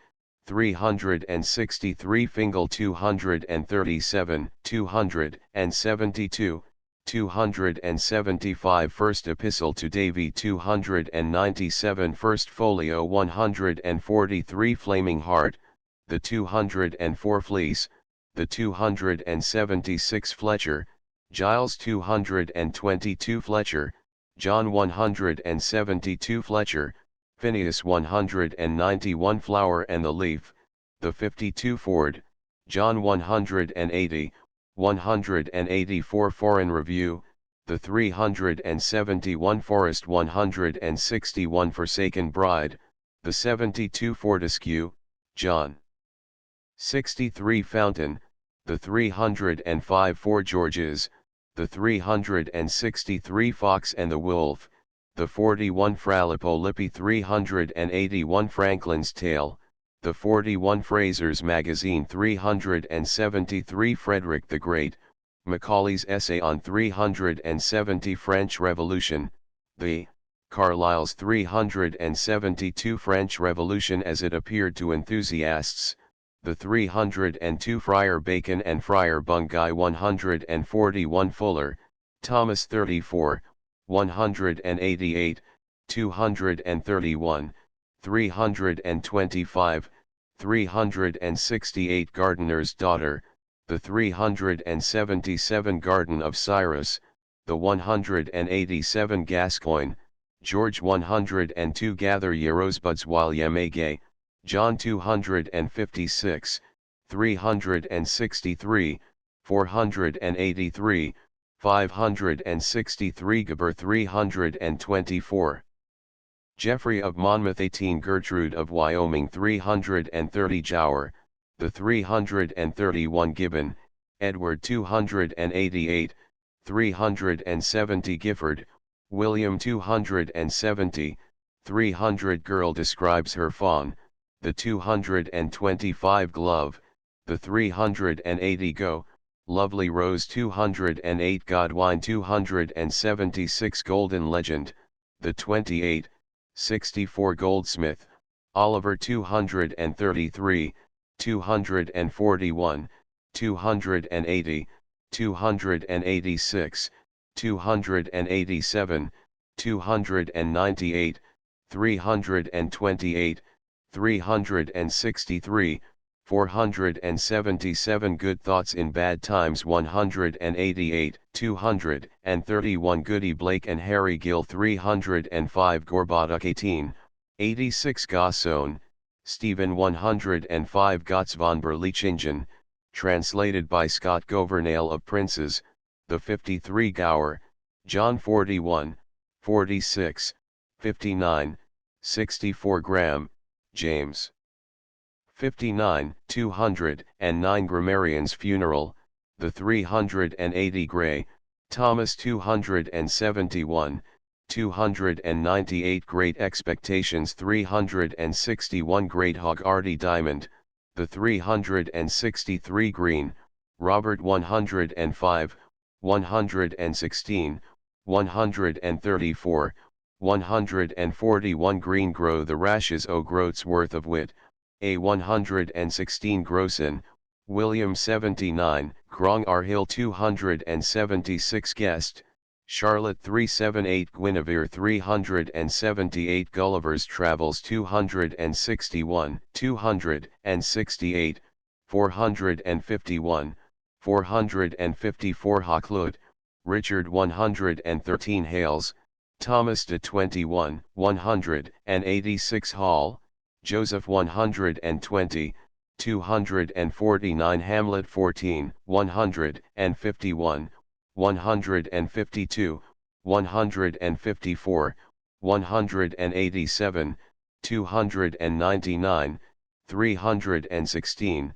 363 Fingal 237, 272, 275 First Epistle to Davy 297 First Folio 143 Flaming Heart, the 204 Fleece, the 276 Fletcher, Giles 222 Fletcher, John 172 Fletcher, Phineas 191 Flower and the Leaf, the 52 Ford, John 180, 184 Foreign Review, the 371 Forest 161 Forsaken Bride, the 72 Fortescue, John 63 Fountain, the 305 Four Georges, the 363 Fox and the Wolf, the 41 Fra Lippi 381 Franklin's Tale, the 41 Fraser's Magazine 373 Frederick the Great, Macaulay's Essay on 370 French Revolution, the Carlyle's 372 French Revolution as it appeared to enthusiasts, the 302 Friar Bacon and Friar Bungay 141 Fuller, Thomas 34, 188, 231, 325, 368 Gardener's Daughter, the 377 Garden of Cyrus, the 187 Gascoigne, George 102 Gather ye rosebuds while ye may gay, John 256, 363, 483, 563 Geber 324. Geoffrey of Monmouth 18 Gertrude of Wyoming 330 Jower, the 331 Gibbon, Edward 288, 370 Gifford, William 270, 300 Girl describes her fawn, the 225 Glove, the 380 Go, Lovely Rose 208 Godwine 276 Golden Legend, the 28, 64 Goldsmith, Oliver 233, 241, 280, 286, 287, 298, 328, 363, 477 good thoughts in bad times 188, 231 Goody Blake and Harry Gill 305 Gorbatuk 18, 86 Gosson, Stephen 105 Gotts von Berlichingen, translated by Scott Governale of Princes, the 53 Gower, John 41, 46, 59, 64 Graham, James 59, 209 Grammarian's Funeral, the 380 Gray, Thomas 271, 298 Great Expectations 361 Great Hogarty Diamond, the 363 Green, Robert 105, 116, 134, 141 Green Grow the Rashes o' Groats Worth of Wit, A 116 Grossin, William 79, Grong R Hill 276 Guest, Charlotte 378 Guinevere 378 Gulliver's Travels 261, 268, 451, 454 Hakluyt, Richard 113 Hales, Thomas de 21, 186 Hall, Joseph 120, 249 Hamlet 14, 151, 152, 154, 187, 299, 316,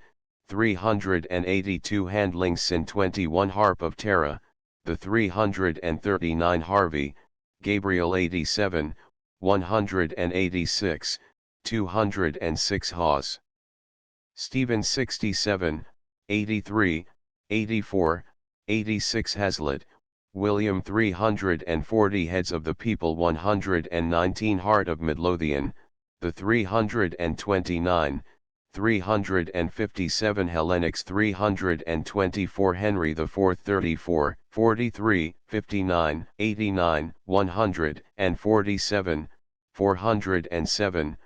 382 Handlingson 21 Harp of Tara, the 339 Harvey, Gabriel 87, 186, 206 Hawes. Stephen 67, 83, 84, 86 Hazlitt, William 340 Heads of the People 119 Heart of Midlothian, the 329, 357 Hellenics 324 Henry IV 34, 43, 59, 89, 147, 407,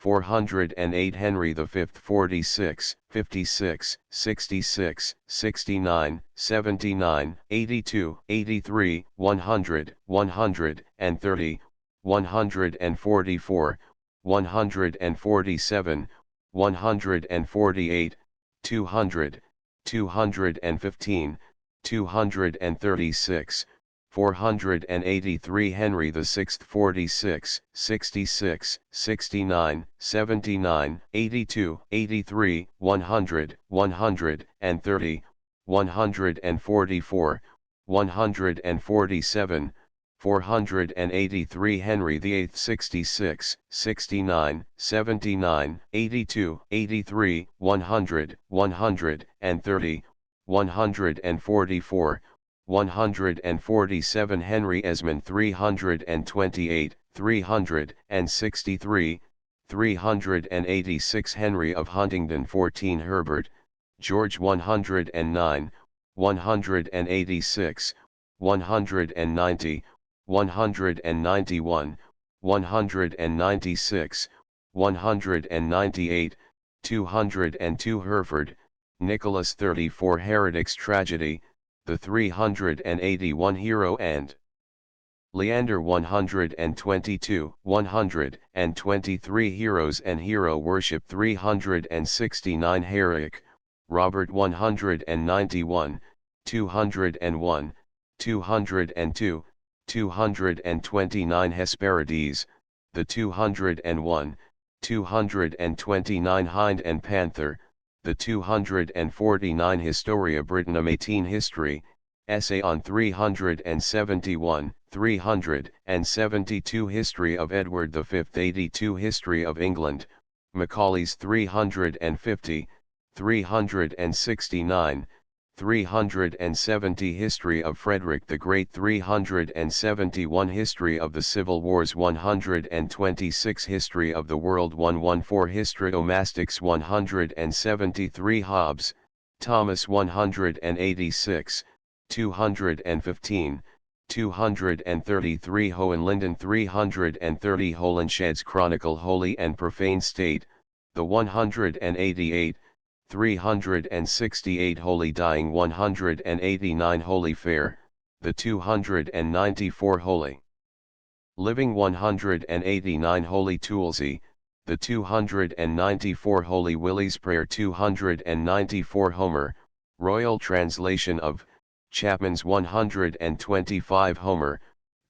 408 Henry V 46, 56, 66, 69, 79, 82, 83, 100, 130, 144, 147, 148, 200, 215, 236, 483 Henry VI 46, 66, 69, 79, 82, 83, 100, 130, 144, 147, 483 Henry VIII 66, 69, 79, 82, 83, 100, 130, 144, 147 Henry Esmond 328, 363, 386 Henry of Huntingdon 14 Herbert, George 109, 186, 190, 191, 196, 198, 202 Hereford, Nicholas 34 Heretics Tragedy, the 381 Hero and Leander 122, 123 Heroes and Hero Worship 369 Herrick, Robert 191, 201, 202, 229 Hesperides, the 201, 229 Hind and Panther, the 249 Historia Brittonum 18 History, Essay on 371, 372 History of Edward V 82 History of England, Macaulay's 350, 369, 370 History of Frederick the Great, 371 History of the Civil Wars, 126 History of the World, 114 Historyomatics, 173 Hobbes, Thomas, 186, 215, 233 Hohenlinden, 330 Holinshed's Chronicle, Holy and Profane State, the 188, 368 Holy Dying, 189 Holy Fair, the 294 Holy Living, 189 Holy Toolsy, the 294 Holy Willie's Prayer, 294 Homer, Royal Translation of Chapman's, 125 Homer,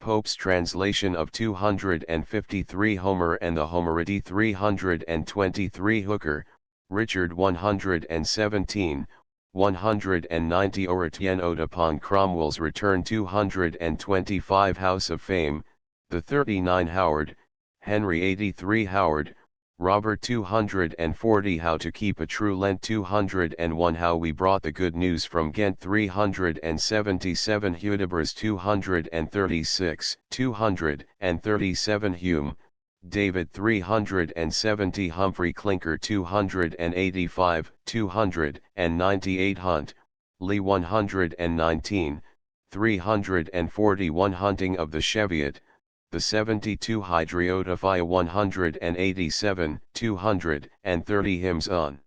Pope's translation of 253 Homer and the Homerity, 323 Hooker, Richard, 117, 190 Oratien Ode upon Cromwell's Return, 225 House of Fame, the 39 Howard, Henry, 83 Howard, Robert, 240 How to Keep a True Lent, 201 How We Brought the Good News from Ghent, 377 Hudibras, 236, 237 Hume, David, 370 Humphrey Clinker, 285, 298 Hunt, Lee, 119, 341 Hunting of the Cheviot, the 72 Hydriotophia, 187, 230 Hymns on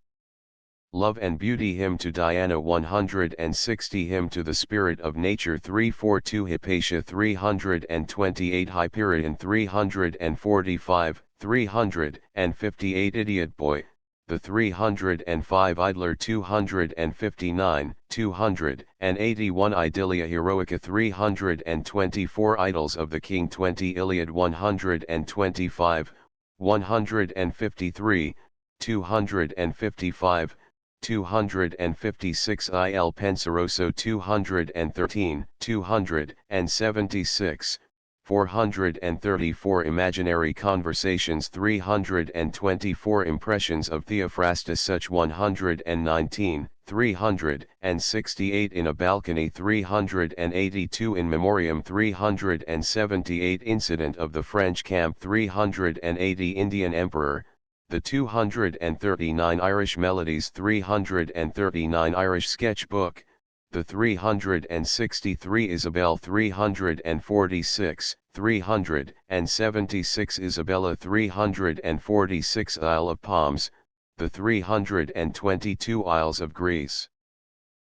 Love and Beauty, Hymn to Diana, 160 Hymn to the Spirit of Nature, 342 Hypatia, 328 Hyperion, 345, 358 Idiot Boy, the 305 Idler, 259, 281 Idyllia Heroica, 324 Idols of the King, 20 Iliad, 125, 153, 255, 256 Il Penseroso, 213, 276, 434 Imaginary Conversations, 324 Impressions of Theophrastus, such 119, 368 In a Balcony, 382 In Memoriam, 378 Incident of the French Camp, 380 Indian Emperor, the 239 Irish Melodies, 339 Irish Sketchbook, the 363 Isabel, 346, 376 Isabella, 346 Isle of Palms, the 322 Isles of Greece,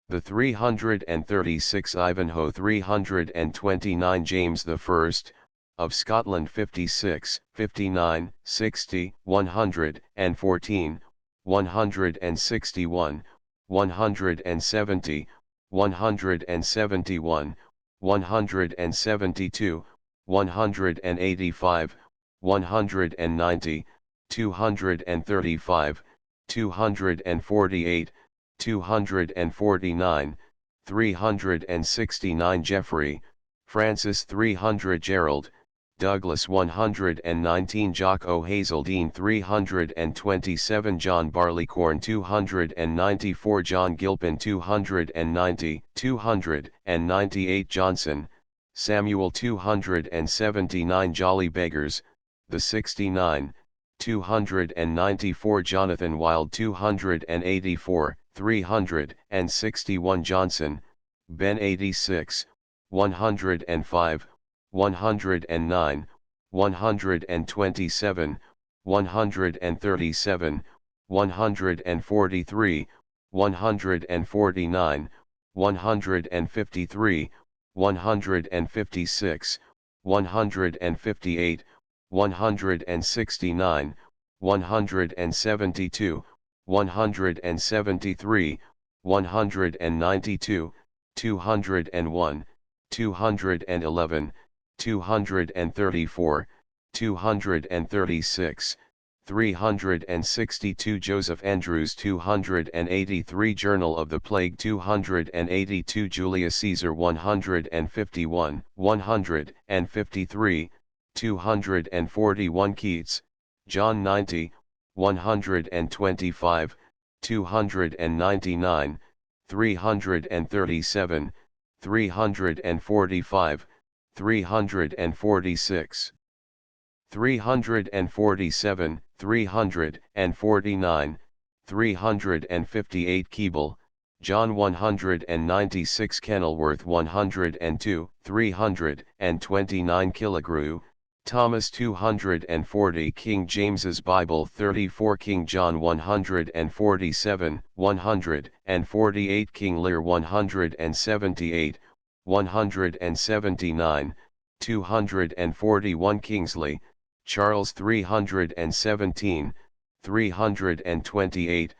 the 336 Ivanhoe, 329 James I, of Scotland, 56, 59, 60, 114, 161, 170, 171, 172, 185, 190, 235, 248, 249, 369 Geoffrey, Francis, 300 Gerald, Douglas, 119 Jock O'Hazeldean, 327 John Barleycorn, 294 John Gilpin, 290, 298 Johnson, Samuel, 279 Jolly Beggars, the 69, 294 Jonathan Wild, 284, 361 Johnson, Ben, 86, 105, 109, 127, 137, 143, 149, 153, 156, 158, 169, 172, 173, 192, 201, 211, 234, 236, 362 Joseph Andrews, 283 Journal of the Plague, 282 Julius Caesar, 151, 153, 241 Keats, John, 90, 125, 299, 337, 345, 346. 347, 349, 358 Keble, John 196 Kenilworth 102, 329 Killigrew, Thomas 240 King James's Bible 34 King John 147, 148 King Lear 178, 179, 241 Kingsley, Charles 317, 328,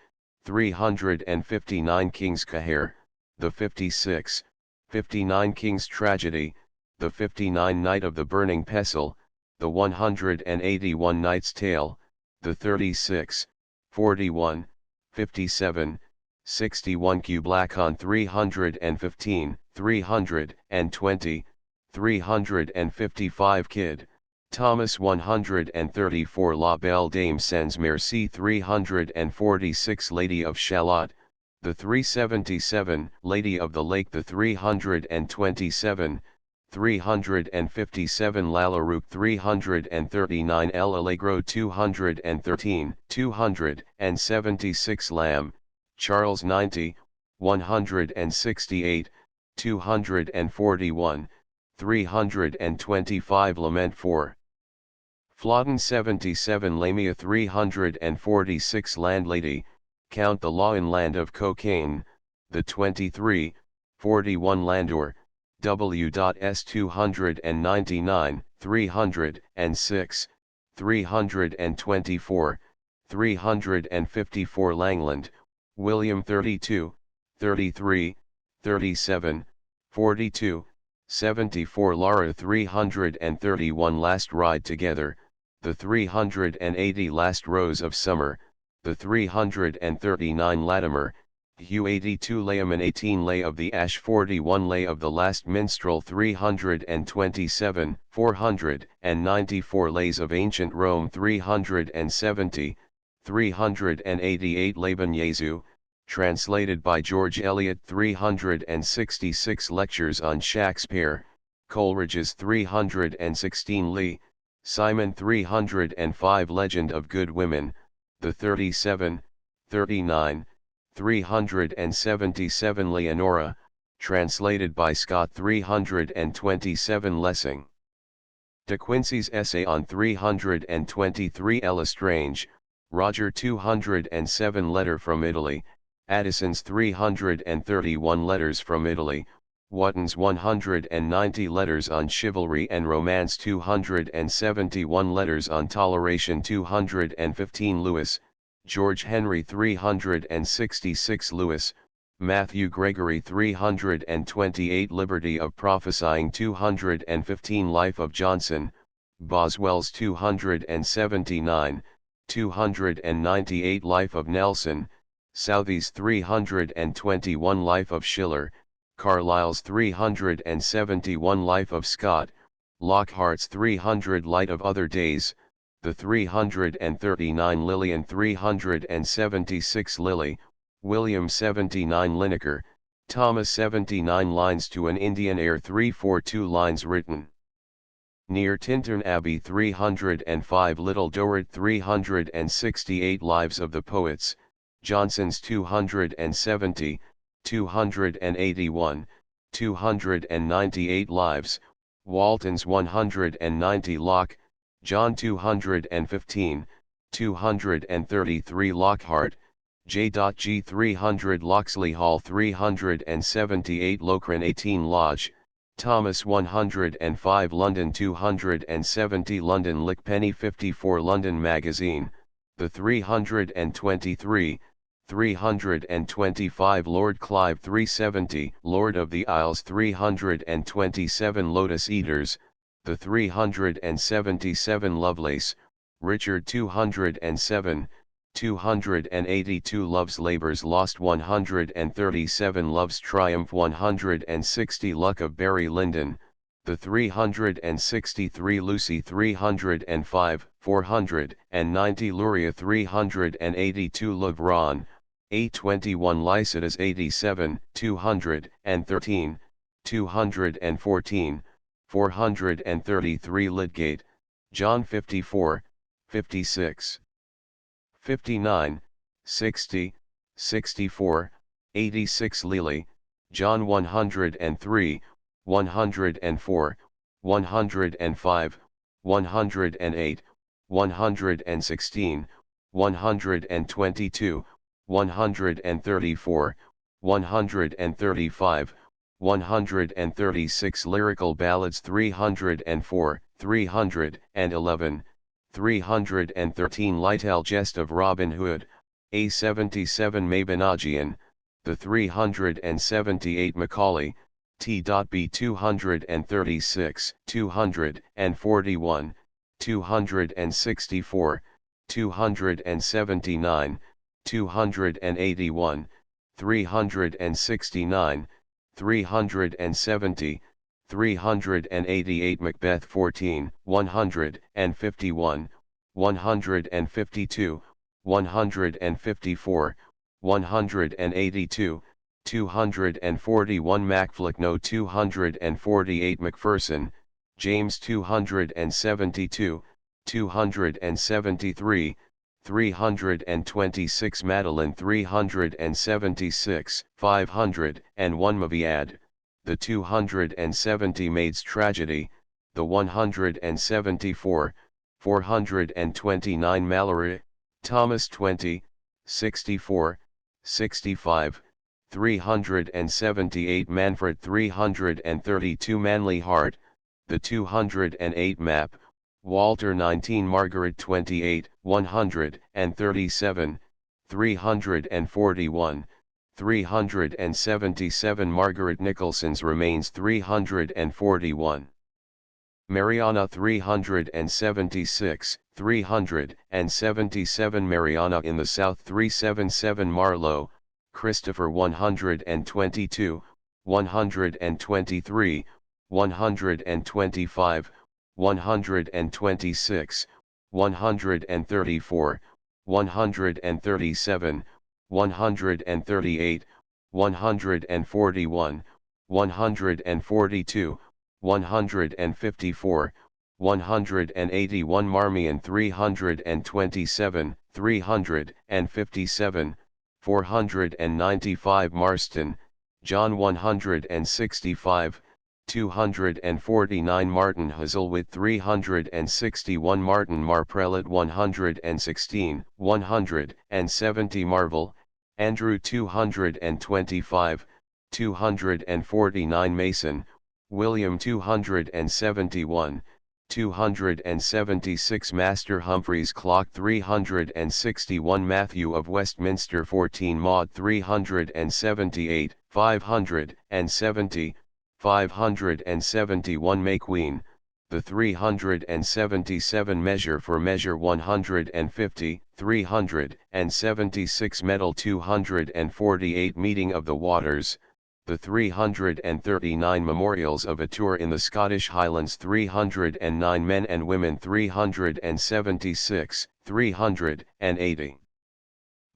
359 King's Caher, the 56, 59 King's Tragedy, the 59 Night of the Burning Pestle, the 181 Knight's Tale, the 36, 41, 57, 61 Q Blackon 315, 320, 355 Kid, Thomas 134 La Belle Dame Sans Merci 346 Lady of Shalott, the 377 Lady of the Lake the 327, 357 Lalarook 339 El Allegro 213, 276 Lamb, Charles 90, 168, 241, 325 Lament 4. Flodden 77 Lamia 346 Landlady, Count the Law in Land of Cocaine, the 23, 41 Landor, W.S 299, 306, 324, 354 Langland, William 32, 33, 37, 42, 74 Lara 331 Last Ride Together, the 380 Last Rose of Summer, the 339 Latimer, Hugh 82 Layman 18 Lay of the Ash 41 Lay of the Last Minstrel 327, 494 Lays of Ancient Rome 370, 388 Laban Jesu, translated by George Eliot 366 Lectures on Shakespeare, Coleridge's 316 Lee, Simon 305 Legend of Good Women, the 37, 39, 377 Leonora, translated by Scott 327 Lessing. De Quincey's essay on 323 Ella Strange, Roger 207 Letter from Italy, Addison's 331 Letters from Italy, Wotton's 190 Letters on Chivalry and Romance 271 Letters on Toleration 215 Lewis, George Henry 366 Lewis, Matthew Gregory 328 Liberty of Prophesying 215 Life of Johnson, Boswell's 279, 298 Life of Nelson, Southey's 321 Life of Schiller, Carlyle's 371 Life of Scott, Lockhart's 300 Light of Other Days, the 339 Lillian 376 Lilly, William 79 Lineker, Thomas 79 Lines to an Indian Air 342 Lines written. Near Tintern Abbey 305 Little Dorrit 368 Lives of the Poets, Johnson's 270, 281, 298 Lives, Walton's 190 Locke, John 215, 233 Lockhart, J.G. 300 Locksley Hall 378 Loughran 18 Lodge, Thomas 105 London 270 London Lickpenny 54 London Magazine, the 323, 325 Lord Clive 370 Lord of the Isles 327 Lotus Eaters, the 377 Lovelace, Richard 207, 282 Love's Labours Lost 137 Love's Triumph 160 Luck of Barry Lyndon, the 363 Lucy 305, 490 Luria 382 Le Grand, 821 Lycidas 87, 213, 214, 433 Lydgate, John 54, 56. 59, 60, 64, 86 Lely, John 103, 104, 105, 108, 116, 122, 134, 135, 136 Lyrical Ballads 304, 311, 313 Littell Jest of Robin Hood, A77 Mabinogion, the 378 Macaulay, T.B 236, 241, 264, 279, 281, 369, 370, 388 Macbeth 14, 151, 152, 154, 182, 241 Macflickno 248 Macpherson, James 272, 273, 326 Madeline 376, 501 Maviad, the 270 Maid's Tragedy, the 174, 429 Mallory, Thomas 20, 64, 65, 378 Manfred 332 Manly Heart, the 208 Map, Walter 19 Margaret 28, 137, 341, 377 Margaret Nicholson's Remains 341. Mariana 376, 377 Mariana in the South 377 Marlowe, Christopher 122, 123, 125, 126, 134, 137, 138, 141, 142, 154, 181 Marmion 327, 357, 495 Marston, John 165, 249 Martin Hazelwood 361 Martin Marprelate 116, 170 Marvel, Andrew 225, 249 Mason, William 271, 276 Master Humphreys Clock 361 Matthew of Westminster 14 Maud 378, 570, 571 Mayqueen, the 377 Measure for Measure 150, 376 Medal 248 Meeting of the Waters, the 339 Memorials of a Tour in the Scottish Highlands 309 Men and Women 376, 380.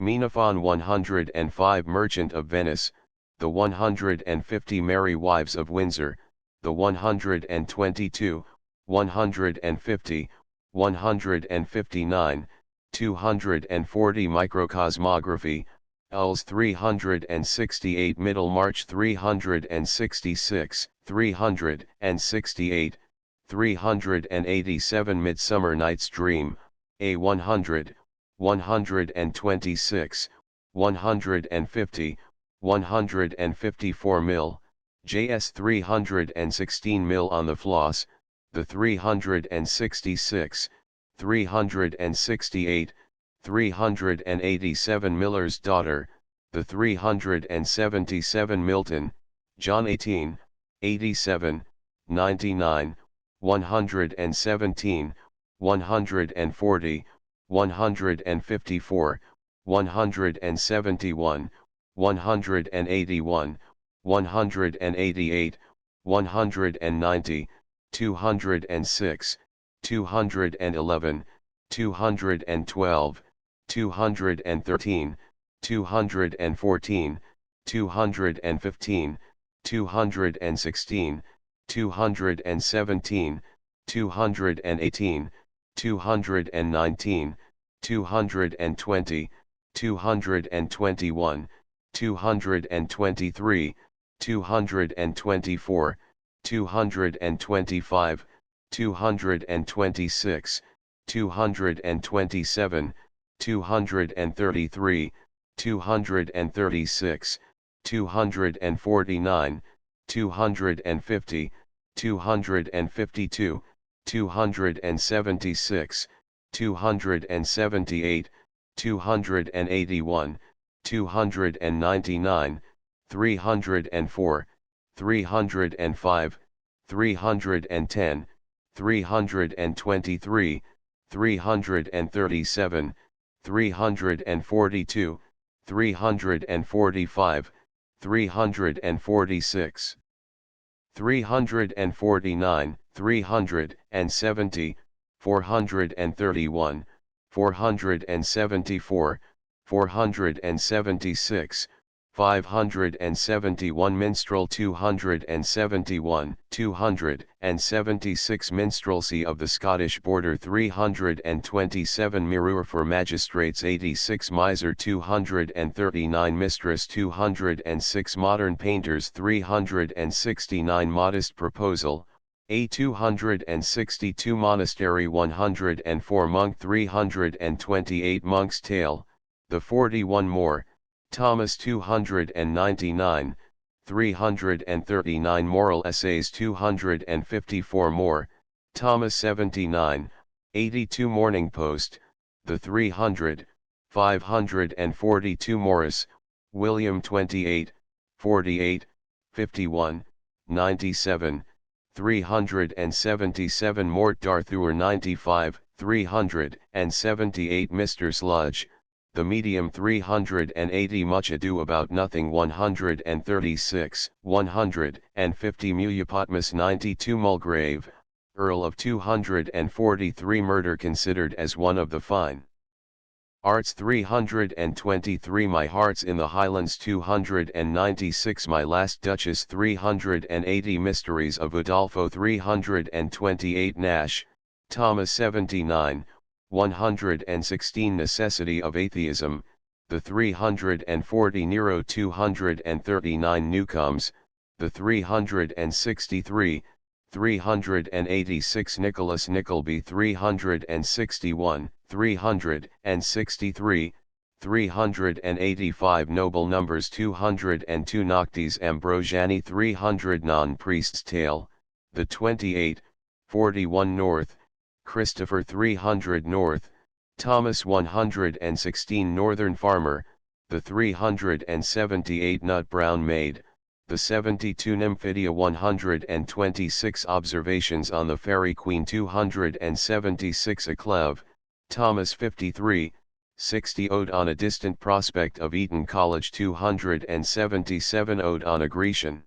Menaphon 105 Merchant of Venice, the 150 Merry Wives of Windsor, the 122, 150, 159, 240 Microcosmography, Ulls 368 Middlemarch 366, 368, 387 Midsummer Night's Dream, A 100, 126, 150, 154 mil, JS 316 mil on the Floss, the 366, 368, 387 Miller's Daughter, the 377 Milton, John 18, 87, 99, 117, 140, 154, 171, 181, 188, 190, 206, 211, 212, 213, 214, 215, 216, 217, 218, 219, 220, 221, 223, 224, 225, 226, 227, 233, 236, 249, 250, 252, 276, 278, 281, 299, 304, 305, 310, 323, 337, 342, 345, 346, 349, 370, 431, 474, 476, 571 minstrel 271, 276 minstrelsy of the Scottish border 327 mirror for magistrates 86 miser 239 mistress 206 modern painters 369 modest proposal, a 262 monastery 104 monk 328 monk's tale, the 41 more, Thomas 299, 339 moral essays 254 more, Thomas 79, 82 Morning Post, the 300, 542 Morris, William 28, 48, 51, 97, 377 Mort d'Arthur 95, 378 Mr. Sludge, the medium 380 Much Ado About Nothing 136, 150 Muliopotmus 92 Mulgrave, Earl of 243 Murder considered as one of the fine arts 323 My Heart's in the Highlands 296 My Last Duchess 380 Mysteries of Udolpho 328 Nash, Thomas 79, 116 Necessity of Atheism, the 340 Nero 239 Newcomes, the 363, 386 Nicholas Nickleby 361, 363, 385 Noble Numbers 202 Noctes Ambrosiani 300 Non-Priest's Tale, the 28, 41 North, Christopher 300 North, Thomas 116 Northern Farmer, the 378 Nut Brown Maid, the 72 Nymphidia 126 Observations on the Fairy Queen 276 A Clove, Thomas 53, 60 Ode on a Distant Prospect of Eton College 277 Ode on a Grecian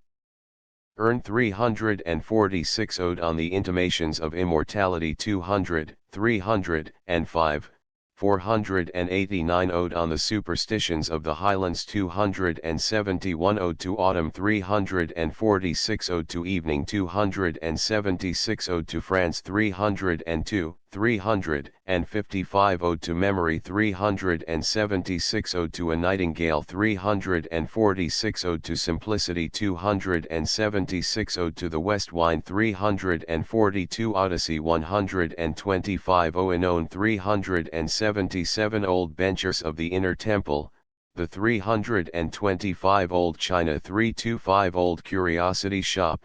Urn 346 Ode on the Intimations of Immortality 200, 305, 489 Ode on the Superstitions of the Highlands 271 Ode to Autumn 346 Ode to Evening 276 Ode to France 302, 355 Ode to Memory 376 Ode to a Nightingale 346 Ode to Simplicity 276 Ode to the West Wind 342 Odyssey 125 Oenone 377 Old Benchers of the Inner Temple, the 325 Old China 325 Old Curiosity Shop,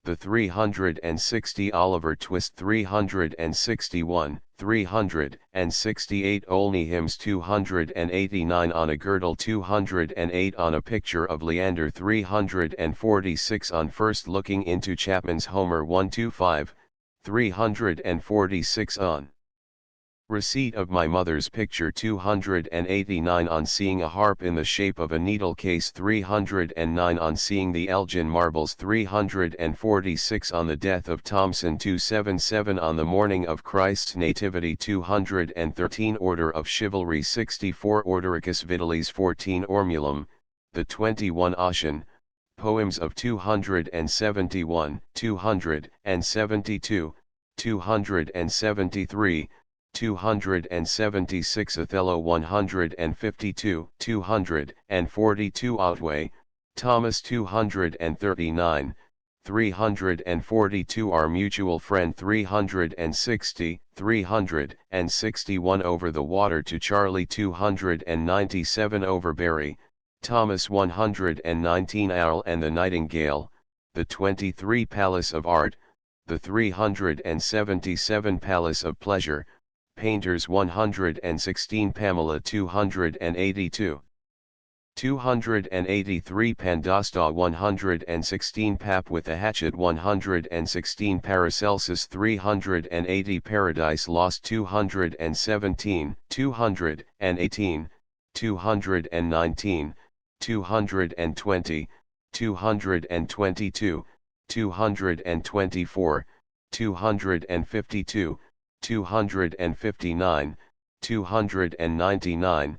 the 360 Oliver Twist 361, 368 Olney Hymns 289 On a Girdle 208 On a Picture of Leander 346 On First Looking into Chapman's Homer 125, 346 On Receipt of my mother's picture 289 on seeing a harp in the shape of a needle case 309 on seeing the Elgin marbles 346 on the death of Thomson 277 on the morning of Christ's nativity 213 Order of Chivalry 64 Ordericus Vitalis 14 Ormulum, the 21 Ossian, Poems of 271, 272, 273, 276 Othello 152, 242 Otway, Thomas 239, 342 Our Mutual Friend 360, 361 Over the Water to Charlie 297 Overbury, Thomas 119 Owl and the Nightingale, the 23 Palace of Art, the 377 Palace of Pleasure, Painters 116 Pamela 282. 283 Pandasta 116 Pap with a Hatchet 116 Paracelsus 380 Paradise Lost 217, 218, 219, 220, 222, 224, 252, 259, 299,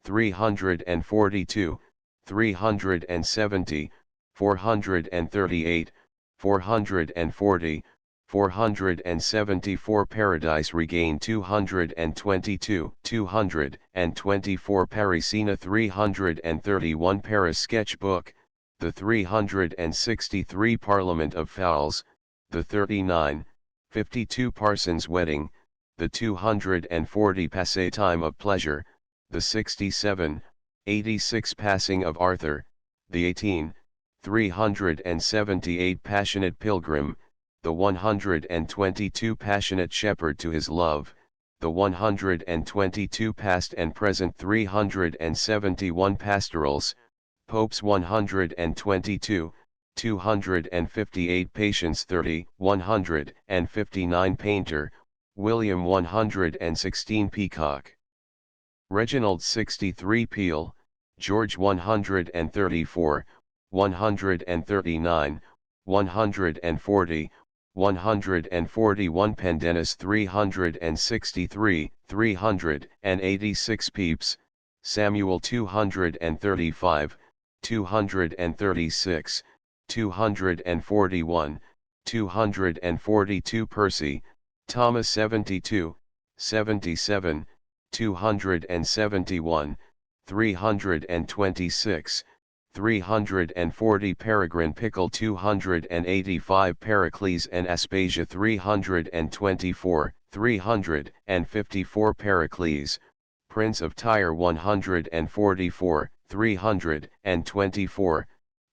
342, 370, 438, 440, 474 Paradise Regained 222, 224 Parisina 331 Paris Sketchbook, the 363 Parliament of Fowls, the 39, 52 Parsons Wedding, the 240 Passé Time of Pleasure, the 67, 86 Passing of Arthur, the 18, 378 Passionate Pilgrim, the 122 Passionate Shepherd to his love, the 122 Past and Present 371 Pastorals, Popes 122, 258 Patience 30, 159 Painter, William 116 Peacock. Reginald 63 Peel, George 134, 139, 140, 141 Pendennis 363, 386 Pepys, Samuel 235, 236, 241, 242 Percy, Thomas 72, 77, 271, 326, 340 Peregrine Pickle 285 Pericles and Aspasia 324, 354 Pericles, Prince of Tyre 144, 324,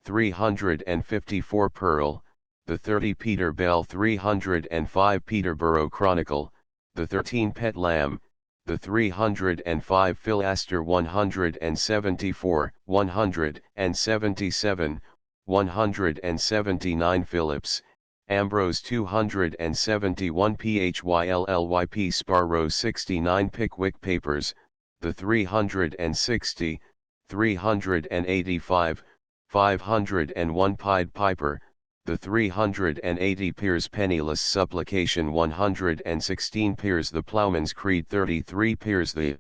354 Pearl, the 30 Peter Bell 305 Peterborough Chronicle, the 13 Pet Lamb, the 305 Philaster 174, 177, 179 Phillips, Ambrose 271 Phyllyp Sparrow 69 Pickwick Papers, the 360, 385, 501 Pied Piper, the 380 Piers Penniless Supplication 116 Piers the Ploughman's Creed 33 Piers the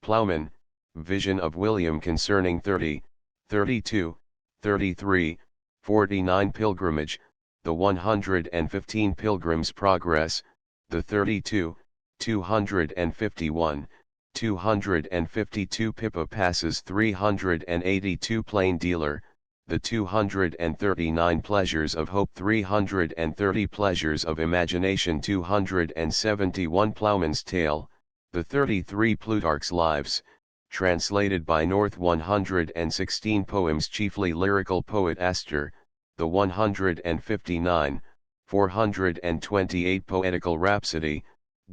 Ploughman, Vision of William concerning 30, 32, 33, 49 Pilgrimage, the 115 Pilgrim's Progress, the 32, 251, 252 Pippa Passes 382 Plain Dealer, the 239 Pleasures of Hope 330 Pleasures of Imagination 271 Ploughman's Tale, the 33 Plutarch's Lives, translated by North 116 Poems chiefly lyrical poet Astor, the 159, 428 Poetical Rhapsody,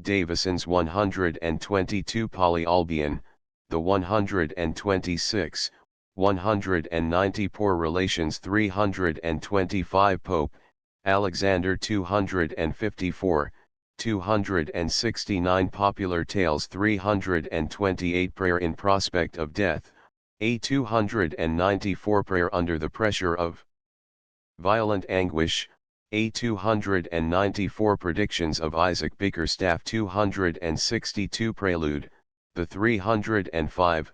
Davison's 122 Polly Albion, the 126, 190 Poor Relations 325 Pope, Alexander 254, 269 Popular Tales 328 Prayer in Prospect of Death, a 294 Prayer under the Pressure of Violent Anguish, a 294 Predictions of Isaac Bickerstaff 262 Prelude, the 305,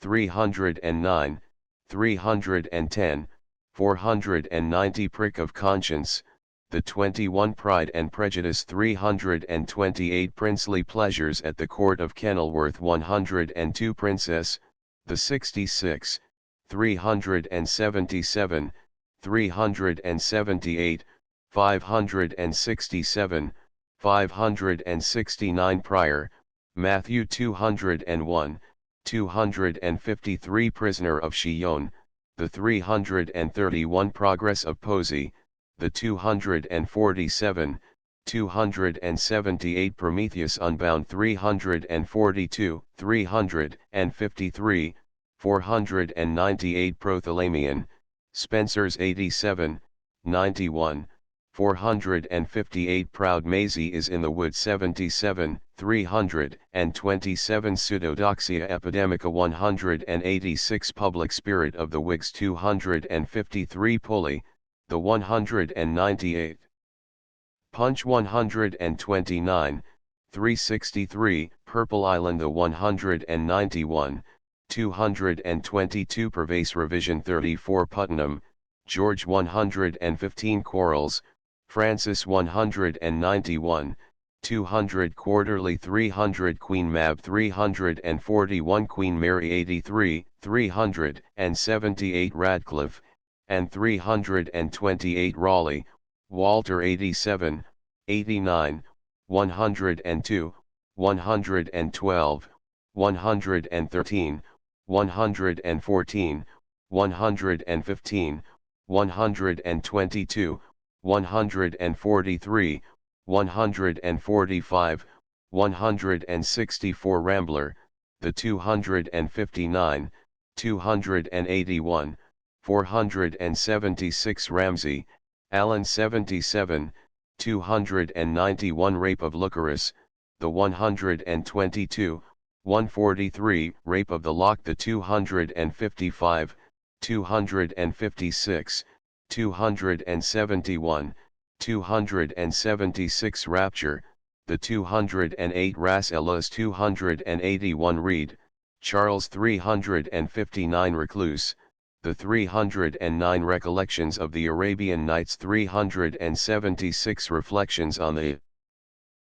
309, 310, 490 Prick of Conscience, the 21 Pride and Prejudice 328 Princely Pleasures at the Court of Kenilworth 102 Princess, the 66, 377, 378, 567, 569 Prior, Matthew 201, 253 Prisoner of Chillon, the 331 Progress of Poesy, the 247, 278 Prometheus Unbound 342, 353, 498 Prothalamion, Spencer's 87, 91, 458 Proud Maisie is in the Wood 77, 327 Pseudodoxia Epidemica 186 Public Spirit of the Whigs 253 Pulley, the 198. Punch 129, 363 Purple Island the 191, 222 Pervase Revision 34 Putnam, George 115 Quarles, Francis 191, 200 Quarterly 300 Queen Mab 341 Queen Mary 83, 378 Radcliffe, and 328 Raleigh, Walter 87, 89, 102, 112, 113, 114, 115, 122, 143, 145, 164 Rambler, the 259, 281, 476 Ramsey, Allen 77, 291 Rape of Lucaris, the 122, 143 Rape of the Lock the 255, 256, 271, 276 Rapture, the 208 Ras Elas 281 Reed, Charles 359 Recluse, the 309 Recollections of the Arabian Nights 376 Reflections on the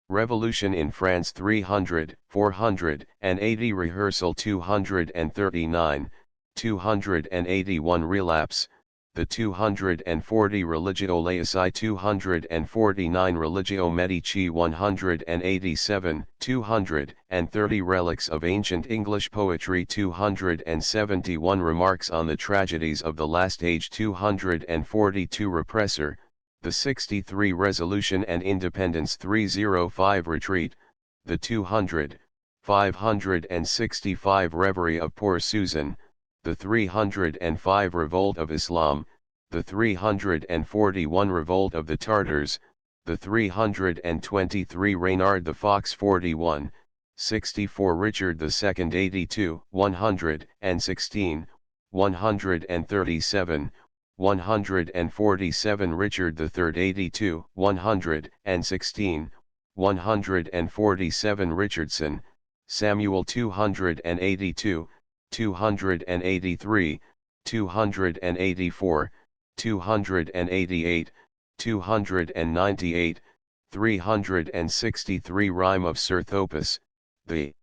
Revolution in France 300, 480 Rehearsal 239, 281 Relapse, the 240 Religio Laici 249 Religio Medici 187, 230 Relics of Ancient English Poetry 271 Remarks on the Tragedies of the Last Age 242 Repressor, the 63 Resolution and Independence 305 Retreat, the 565 Reverie of Poor Susan, the 305 Revolt of Islam, the 341 Revolt of the Tartars, the 323 Reynard the Fox 41, 64 Richard II 82, 116, 137, 147 Richard III 82, 116, 147 Richardson, Samuel 282, 283, 284, 288, 298, 363 Rhyme of Sir Thopas, the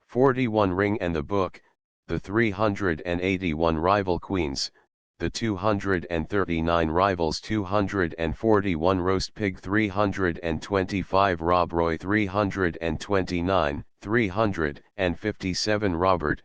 41 Ring and the Book, the 381 Rival Queens, the 239 Rivals 241 Roast Pig 325 Rob Roy 329, 357 Robert,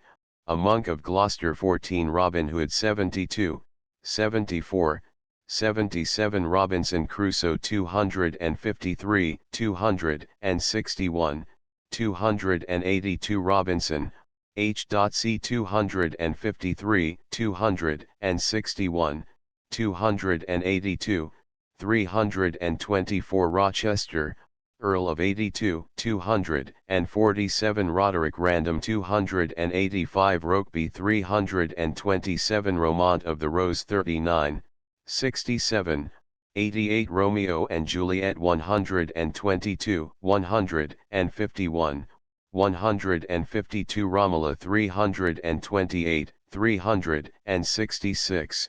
a Monk of Gloucester 14 Robin Hood 72, 74, 77 Robinson Crusoe 253, 261, 282 Robinson, H.C. 253, 261, 282, 324 Rochester, Earl of 82, 247 Roderick Random 285 Rokeby 327 Romaunt of the Rose 39, 67, 88 Romeo and Juliet 122, 151, 152 Romola 328, 366,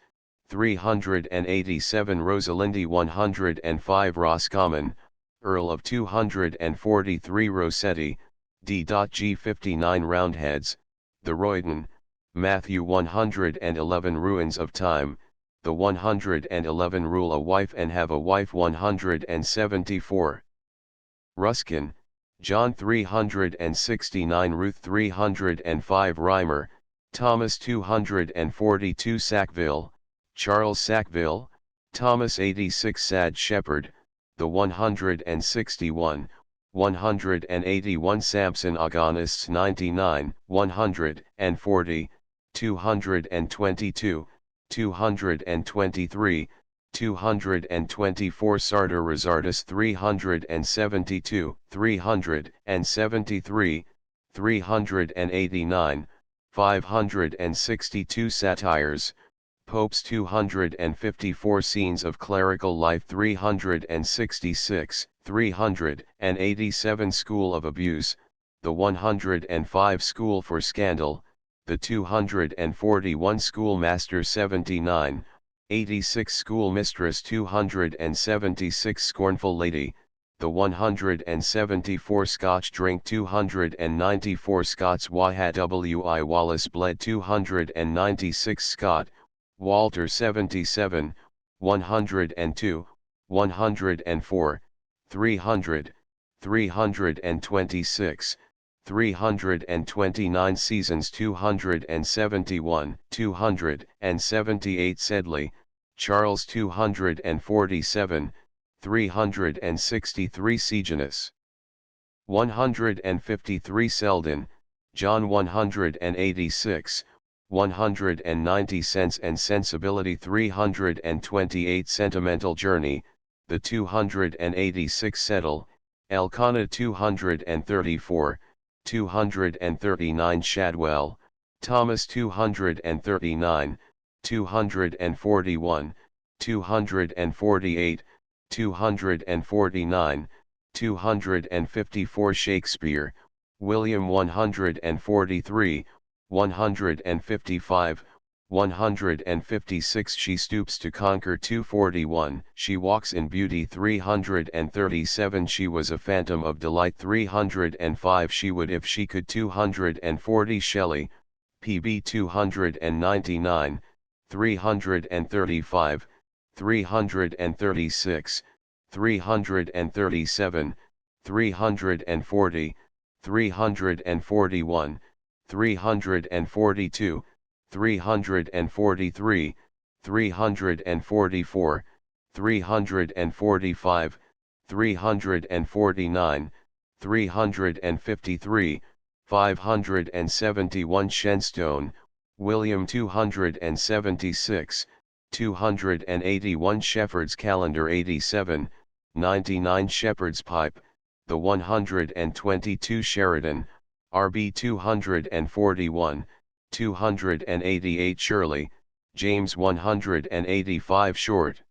387 Rosalinde 105 Roscommon, Earl of 243 Rossetti, D.G 59 Roundheads, the Royden, Matthew 111 Ruins of Time, the 111 Rule a Wife and Have a Wife 174. Ruskin, John 369 Ruth 305 Reimer, Thomas 242 Sackville, Charles Sackville, Thomas 86 Sad Shepherd, the 161, 181 Samson Agonists 99, 140, 222, 223, 224 Sartor Resartus 372, 373, 389, 562 Satires, Pope's 254 Scenes of Clerical Life 366, 387 School of Abuse, the 105 School for Scandal, the 241 Schoolmaster 79, 86 Schoolmistress 276 Scornful Lady, the 174 Scotch Drink 294 Scots Wahat W.I. Wallace Bled 296 Scott, Walter 77, 102, 104, 300, 326, 329 Seasons 271, 278 Sedley, Charles 247, 363 Sejanus, 153 Selden, John 186, 190 Sense and Sensibility 328 Sentimental Journey, the 286 Settle, Elkanah 234, 239 Shadwell, Thomas 239, 241, 248, 249, 254 Shakespeare, William 143, 155, 156 She Stoops to Conquer 241, She Walks in Beauty 337 She Was a Phantom of Delight 305 She Would If She Could 240 Shelley, PB 299, 335, 336, 337, 340, 341, 342, 343, 344, 345, 349, 353, 571 Shenstone, William 276, 281 Shepherd's Calendar 87, 99 Shepherd's Pipe, the 122 Sheridan, RB 241, 288 Shirley, James 185 Short.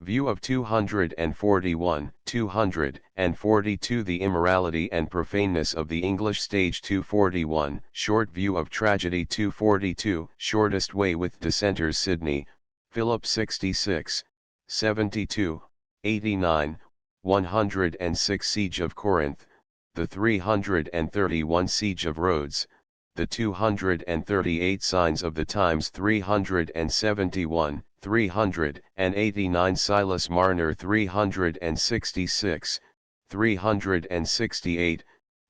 View of 241, 242 The Immorality and Profaneness of the English Stage 241, Short View of Tragedy 242, Shortest Way with Dissenters Sydney, Philip 66, 72, 89, 106 Siege of Corinth, the 331 Siege of Rhodes, the 238 Signs of the Times 371, 389 Silas Marner 366, 368,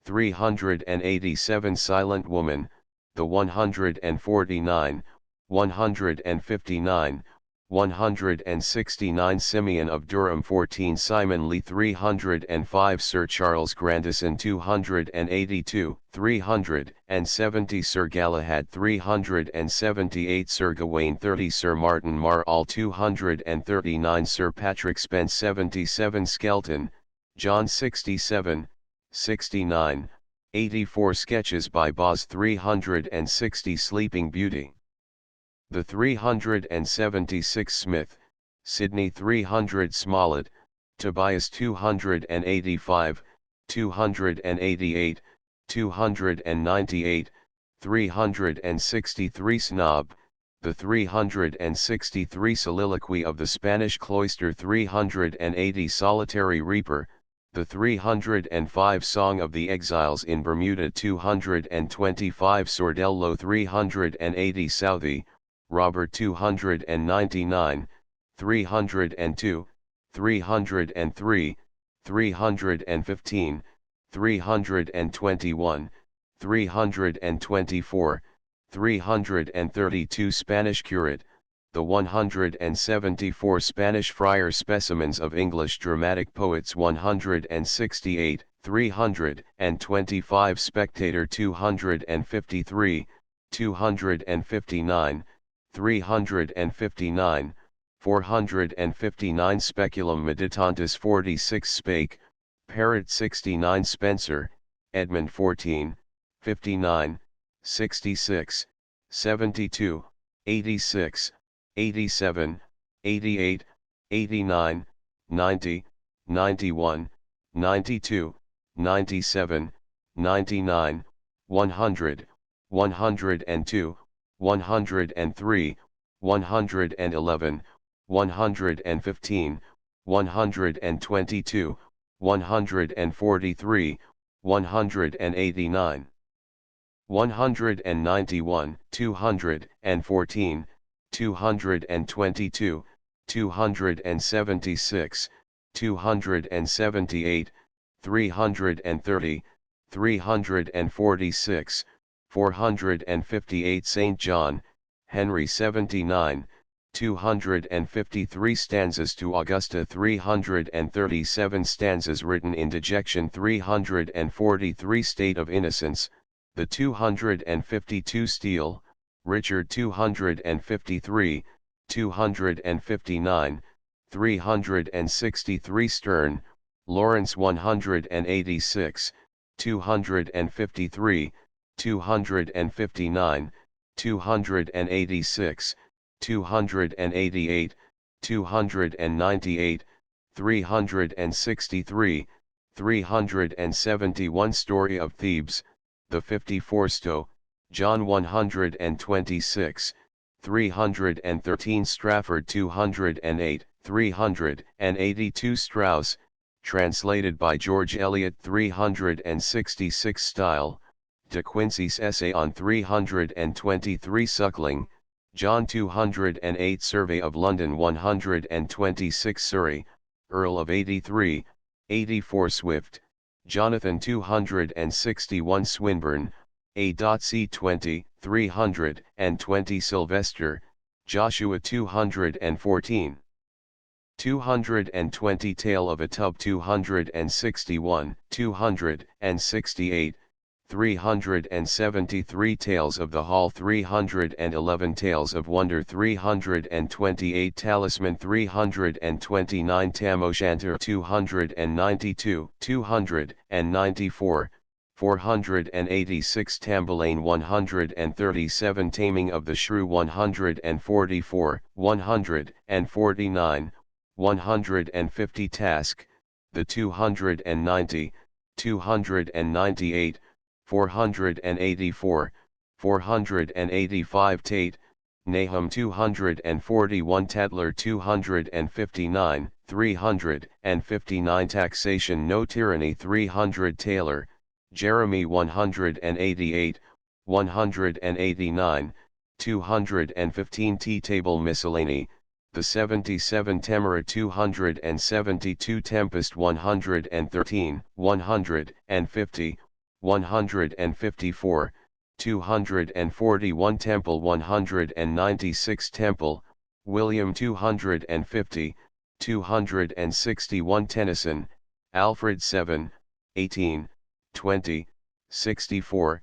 387 Silent Woman, the 149, 159, 169 Simeon of Durham 14 Simon Lee 305 Sir Charles Grandison 282, 370 Sir Galahad 378 Sir Gawain 30 Sir Martin Mar all 239 Sir Patrick Spence 77 Skelton, John 67, 69, 84 Sketches by Boz 360 Sleeping Beauty. The 376 Smith, Sydney 300 Smollett, Tobias 285, 288, 298, 363 Snob, the 363 Soliloquy of the Spanish Cloister 380 Solitary Reaper, the 305 Song of the Exiles in Bermuda 225 Sordello 380 Southey, Robert 299, 302, 303, 315, 321, 324, 332 Spanish Curate, the 174 Spanish Friar Specimens of English Dramatic Poets 168, 325 Spectator 253, 259, 359, 459 Speculum Meditantis 46 Spake, Parrot 69 Spencer, Edmund 14, 59, 66, 72, 86, 87, 88, 89, 90, 91, 92, 97, 99, 100, 102, 103, 111, 115, 122, 143, 189. 191, 214, 222, 276, 278, 330, 346, 458 St. John, Henry 79, 253 stanzas to Augusta 337 stanzas written in dejection 343 State of Innocence, the 252 Steele, Richard 253, 259, 363 Sterne, Lawrence 186, 253, 259, 286, 288, 298, 363, 371 Story of Thebes, the 54 Stowe, John 126, 313 Strafford 208, 382 Strauss, translated by George Eliot 366 Style, De Quincey's Essay on 323 Suckling, John 208 Survey of London 126 Surrey, Earl of 83, 84 Swift, Jonathan 261 Swinburne, A.C. 20, 320 Sylvester, Joshua 214. 220 Tale of a Tub 261, 268, 373 Tales of the Hall 311 Tales of Wonder 328 Talisman 329 Tam O'Shanter 292 294 486 Tamburlaine 137 Taming of the Shrew 144 149 150 Task, the 290 298 484, 485 Tate, Nahum 241 Tatler 259, 359 Taxation No Tyranny 300 Taylor, Jeremy 188, 189, 215 Tea-Table Miscellany, the 77 Tamara 272 Tempest 113, 150, 154, 241 Temple 196 Temple, William 250, 261 Tennyson, Alfred 7, 18, 20, 64,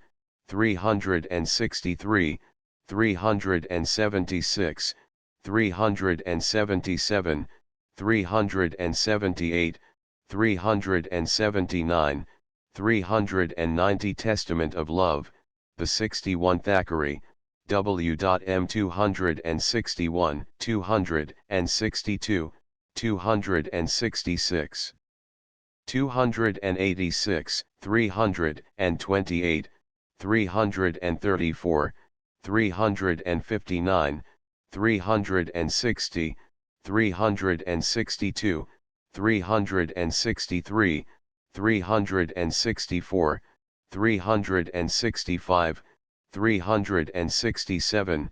363, 376, 377, 378, 379, 390 Testament of Love, the 61 Thackeray, W.M 261, 262, 266. 286, 328, 334, 359, 360, 362, 363, 364, 365, 367,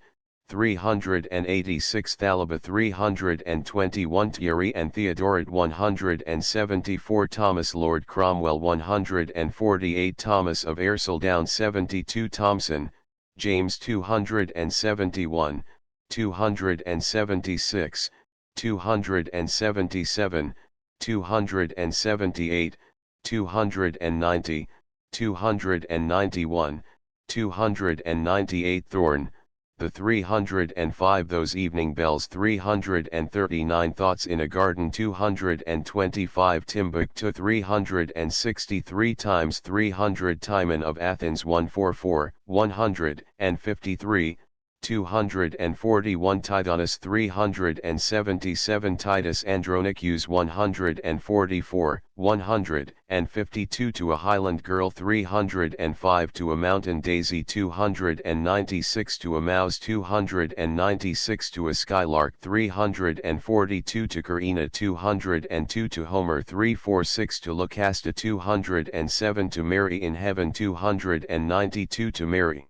386 Thalaba 321 Thierry and Theodoret 174 Thomas Lord Cromwell 148 Thomas of Ercildown 72 Thomson, James 271, 276, 277, 278, 290, 291, 298 Thorn, the 305 Those Evening Bells 339 Thoughts in a Garden 225 Timbuktu 363 times 300 Timon of Athens 144, 153, 241 Tithonus 377 Titus Andronicus 144, 152 To a Highland Girl 305 To a Mountain Daisy 296 To a Mouse 296 To a Skylark 342 To Carina 202 To Homer 346 To Lucasta 207 To Mary in Heaven 292 To Mary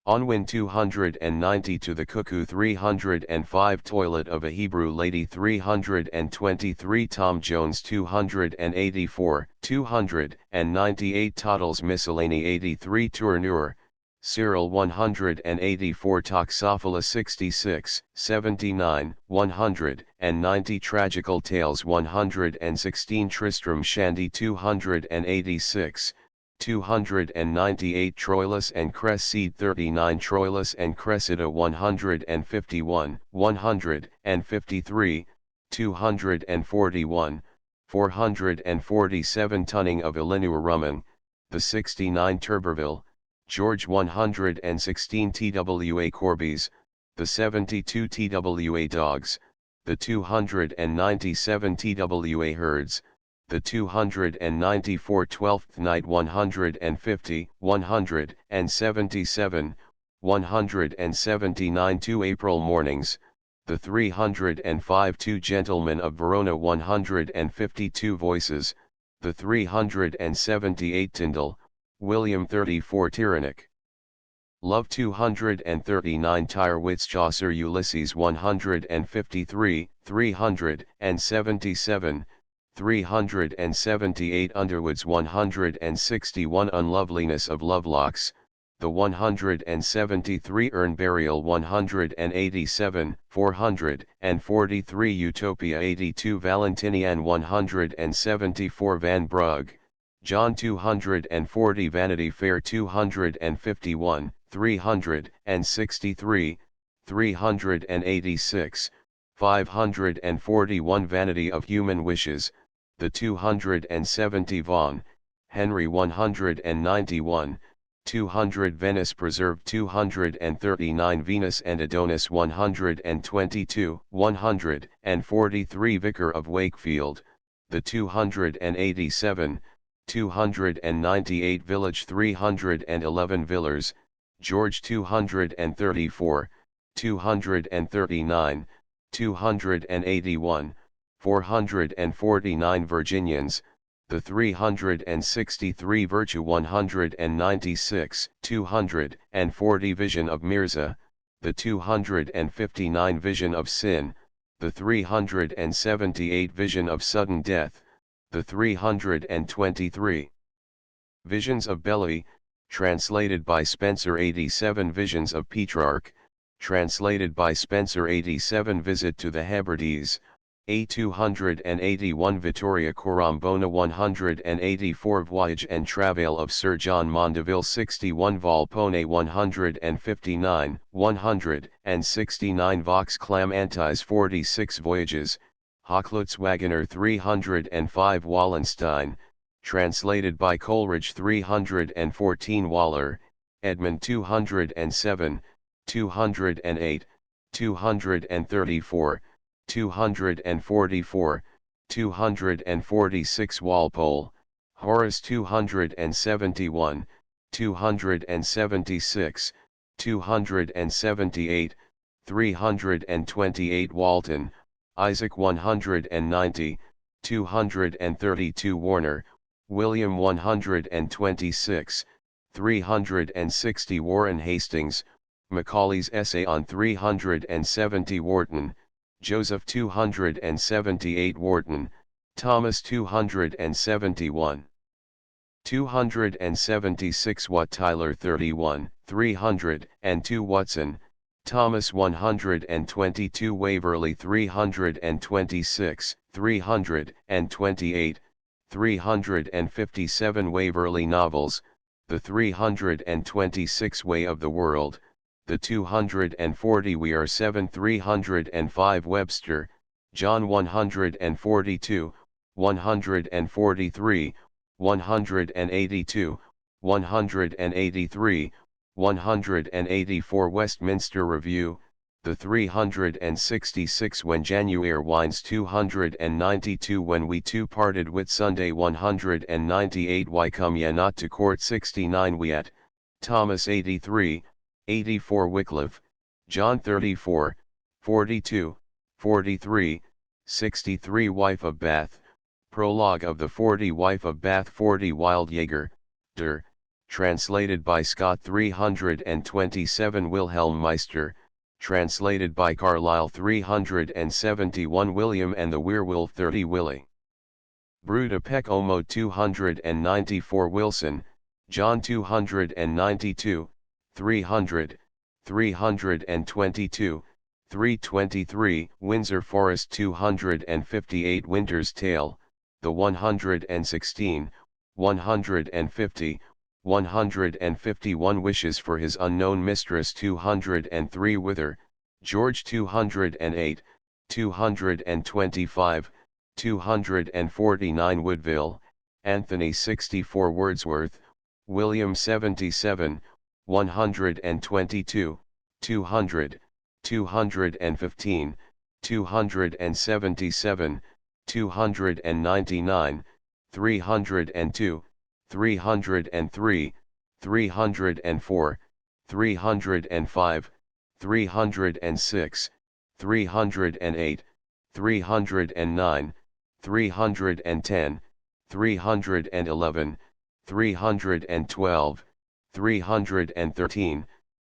on Wind 290 To the Cuckoo 305 Toilet of a Hebrew Lady 323 Tom Jones 284, 298 Toddles Miscellany 83 Tourneur, Cyril 184 Toxophila 66, 79, 190 Tragical Tales 116 Tristram Shandy 286, 298 Troilus and Cressida 39 Troilus and Cressida 151, 153, 241, 447 Tunning of Elinor Rumman, the 69 Turberville, George 116 TWA Corbies, the 72 TWA Dogs, the 297 TWA Herds, the 294 Twelfth Night 150, 177, 179 2 April Mornings, the 305 2 Gentlemen of Verona 152 Voices, the 378 Tyndall, William 34 Tyrannic. Love 239 Tyrewitz Chaucer Ulysses 153, 377, 378 Underwoods 161 Unloveliness of Lovelocks, the 173 Urn Burial 187, 443 Utopia 82 Valentinian 174 Van Brugge, John 240 Vanity Fair 251, 363, 386, 541 Vanity of Human Wishes, the 270 Vaughan, Henry 191, 200 Venice Preserved 239 Venus and Adonis 122, 143 Vicar of Wakefield, the 287, 298 Village 311 Villers, George 234, 239, 281, 449 Virginians, the 363 Virtue 196, 240 Vision of Mirza, the 259 Vision of Sin, the 378 Vision of Sudden Death, the 323 Visions of Belly, translated by Spencer 87 Visions of Petrarch, translated by Spencer 87 Visit to the Hebrides, A 281 Vittoria Corombona 184 Voyage and Travail of Sir John Mondeville 61 Volpone 159, 169 Vox Clam Antis 46 Voyages, Hochlutzwagener 305 Wallenstein, translated by Coleridge 314 Waller, Edmund 207, 208, 234, 244, 246 Walpole, Horace 271, 276, 278, 328 Walton, Isaac 190, 232 Warner, William 126, 360 Warren Hastings, Macaulay's Essay on 370 Wharton, Joseph 278 Wharton, Thomas 271. 276 Wat Tyler 31, 302 Watson, Thomas 122 Waverley 326, 328, 357 Waverley Novels, The 326 Way of the World, The 240 We Are 7 305 Webster, John 142, 143, 182, 183, 184 Westminster Review, The 366 When January Wines 292 When We Two Parted Whitsunday 198 Why Come Ye Not to Court 69 We At, Thomas 83, 84 Wycliffe, John 34, 42, 43, 63 Wife of Bath, Prologue of the 40 Wife of Bath 40 Wild Jaeger, der, translated by Scott 327 Wilhelm Meister, translated by Carlyle 371 William and the Werewolf 30 Willie. Bruda Peck Omo 294 Wilson, John 292, 300, 322, 323 Windsor Forest 258 Winter's Tale, The 116, 150, 151 Wishes for His Unknown Mistress 203 Wither, George 208, 225, 249 Woodville, Anthony 64 Wordsworth, William 77, 122, 200, 215, 277, 299, 302, 303, 304, 305, 306, 308, 309, 310, 311, 312, 313,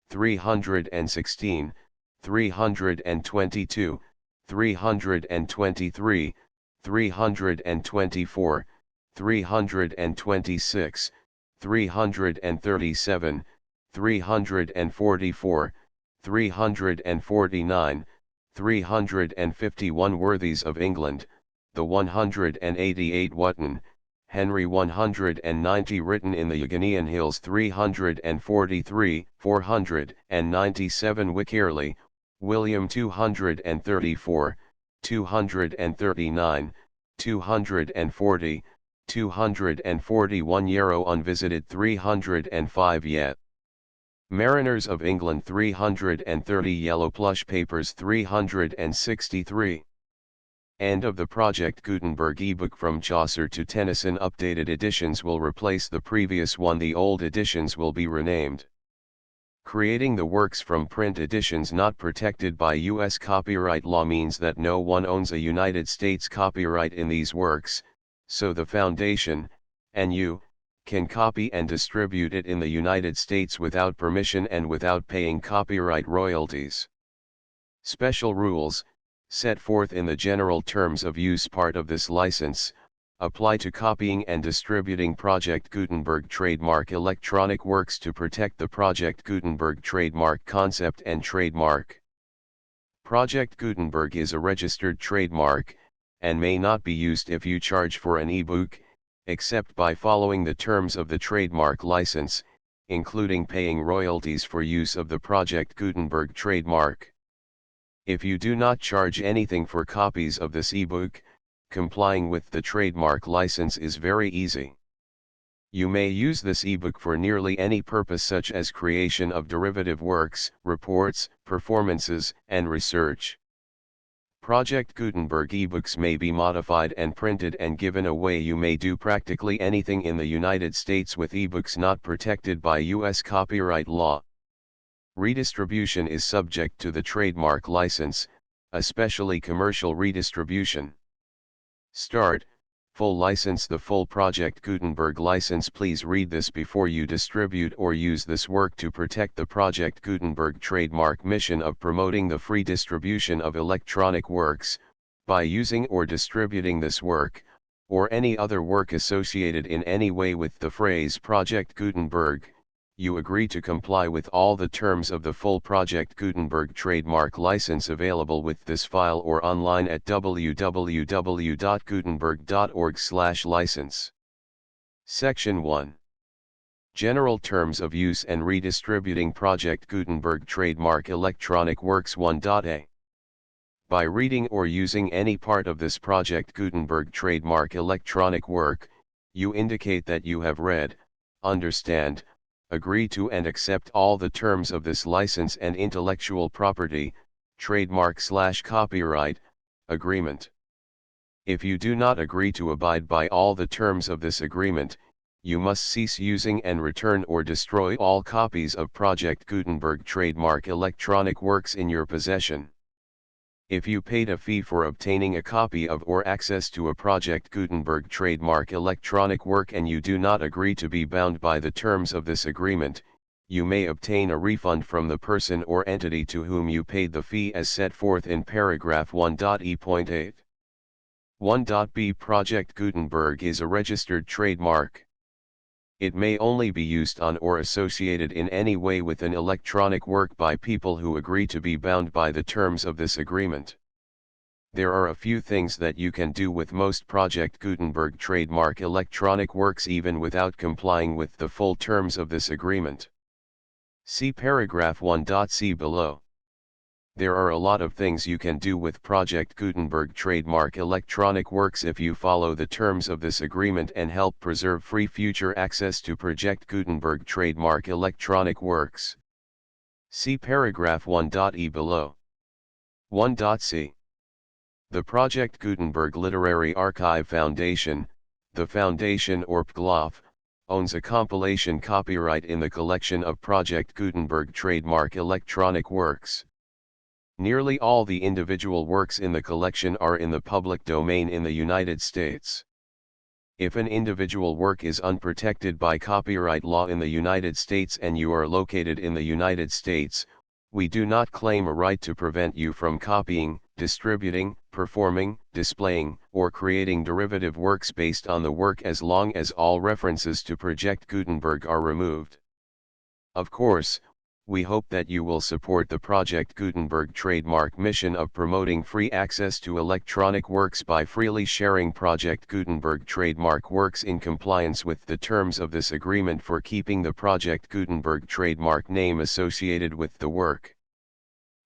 316, 322, 323, 324, 326, 337, 344, 349, 351 Worthies of England, The 188 Wotton, Henry 190 Written in the Euganean Hills 343, 497 Wickerley, William 234, 239, 240, 241 Yarrow Unvisited 305 Yet. Mariners of England 330 Yellow Plush Papers 363. End of the Project Gutenberg ebook From Chaucer to Tennyson. Updated editions will replace the previous one. The old editions will be renamed. Creating the works from print editions not protected by U.S. copyright law means that no one owns a United States copyright in these works, so the Foundation, and you, can copy and distribute it in the United States without permission and without paying copyright royalties. Special rules, set forth in the general terms of use part of this license, apply to copying and distributing Project Gutenberg trademark electronic works to protect the Project Gutenberg trademark concept and trademark. Project Gutenberg is a registered trademark, and may not be used if you charge for an ebook, except by following the terms of the trademark license, including paying royalties for use of the Project Gutenberg trademark. If you do not charge anything for copies of this ebook, complying with the trademark license is very easy. You may use this ebook for nearly any purpose such as creation of derivative works, reports, performances, and research. Project Gutenberg ebooks may be modified and printed and given away. You may do practically anything in the United States with ebooks not protected by U.S. copyright law. Redistribution is subject to the trademark license, especially commercial redistribution. Start. Full license. The full Project Gutenberg license. Please read this before you distribute or use this work to protect the Project Gutenberg trademark mission of promoting the free distribution of electronic works. By using or distributing this work, or any other work associated in any way with the phrase Project Gutenberg, you agree to comply with all the terms of the full Project Gutenberg trademark license available with this file or online at www.gutenberg.org/license. Section 1. General Terms of Use and Redistributing Project Gutenberg Trademark Electronic Works 1.a. By reading or using any part of this Project Gutenberg trademark electronic work, you indicate that you have read, understand, agree to and accept all the terms of this license and intellectual property, trademark/copyright, agreement. If you do not agree to abide by all the terms of this agreement, you must cease using and return or destroy all copies of Project Gutenberg trademark electronic works in your possession. If you paid a fee for obtaining a copy of or access to a Project Gutenberg trademark electronic work and you do not agree to be bound by the terms of this agreement, you may obtain a refund from the person or entity to whom you paid the fee as set forth in paragraph 1.e.8. 1.b. Project Gutenberg is a registered trademark. It may only be used on or associated in any way with an electronic work by people who agree to be bound by the terms of this agreement. There are a few things that you can do with most Project Gutenberg trademark electronic works even without complying with the full terms of this agreement. See paragraph 1.c below. There are a lot of things you can do with Project Gutenberg trademark electronic works if you follow the terms of this agreement and help preserve free future access to Project Gutenberg trademark electronic works. See paragraph 1.e below. 1.c. The Project Gutenberg Literary Archive Foundation, the Foundation or PGLOF, owns a compilation copyright in the collection of Project Gutenberg trademark electronic works. Nearly all the individual works in the collection are in the public domain in the United States. If an individual work is unprotected by copyright law in the United States and you are located in the United States, we do not claim a right to prevent you from copying, distributing, performing, displaying, or creating derivative works based on the work as long as all references to Project Gutenberg are removed. Of course, we hope that you will support the Project Gutenberg trademark mission of promoting free access to electronic works by freely sharing Project Gutenberg trademark works in compliance with the terms of this agreement for keeping the Project Gutenberg trademark name associated with the work.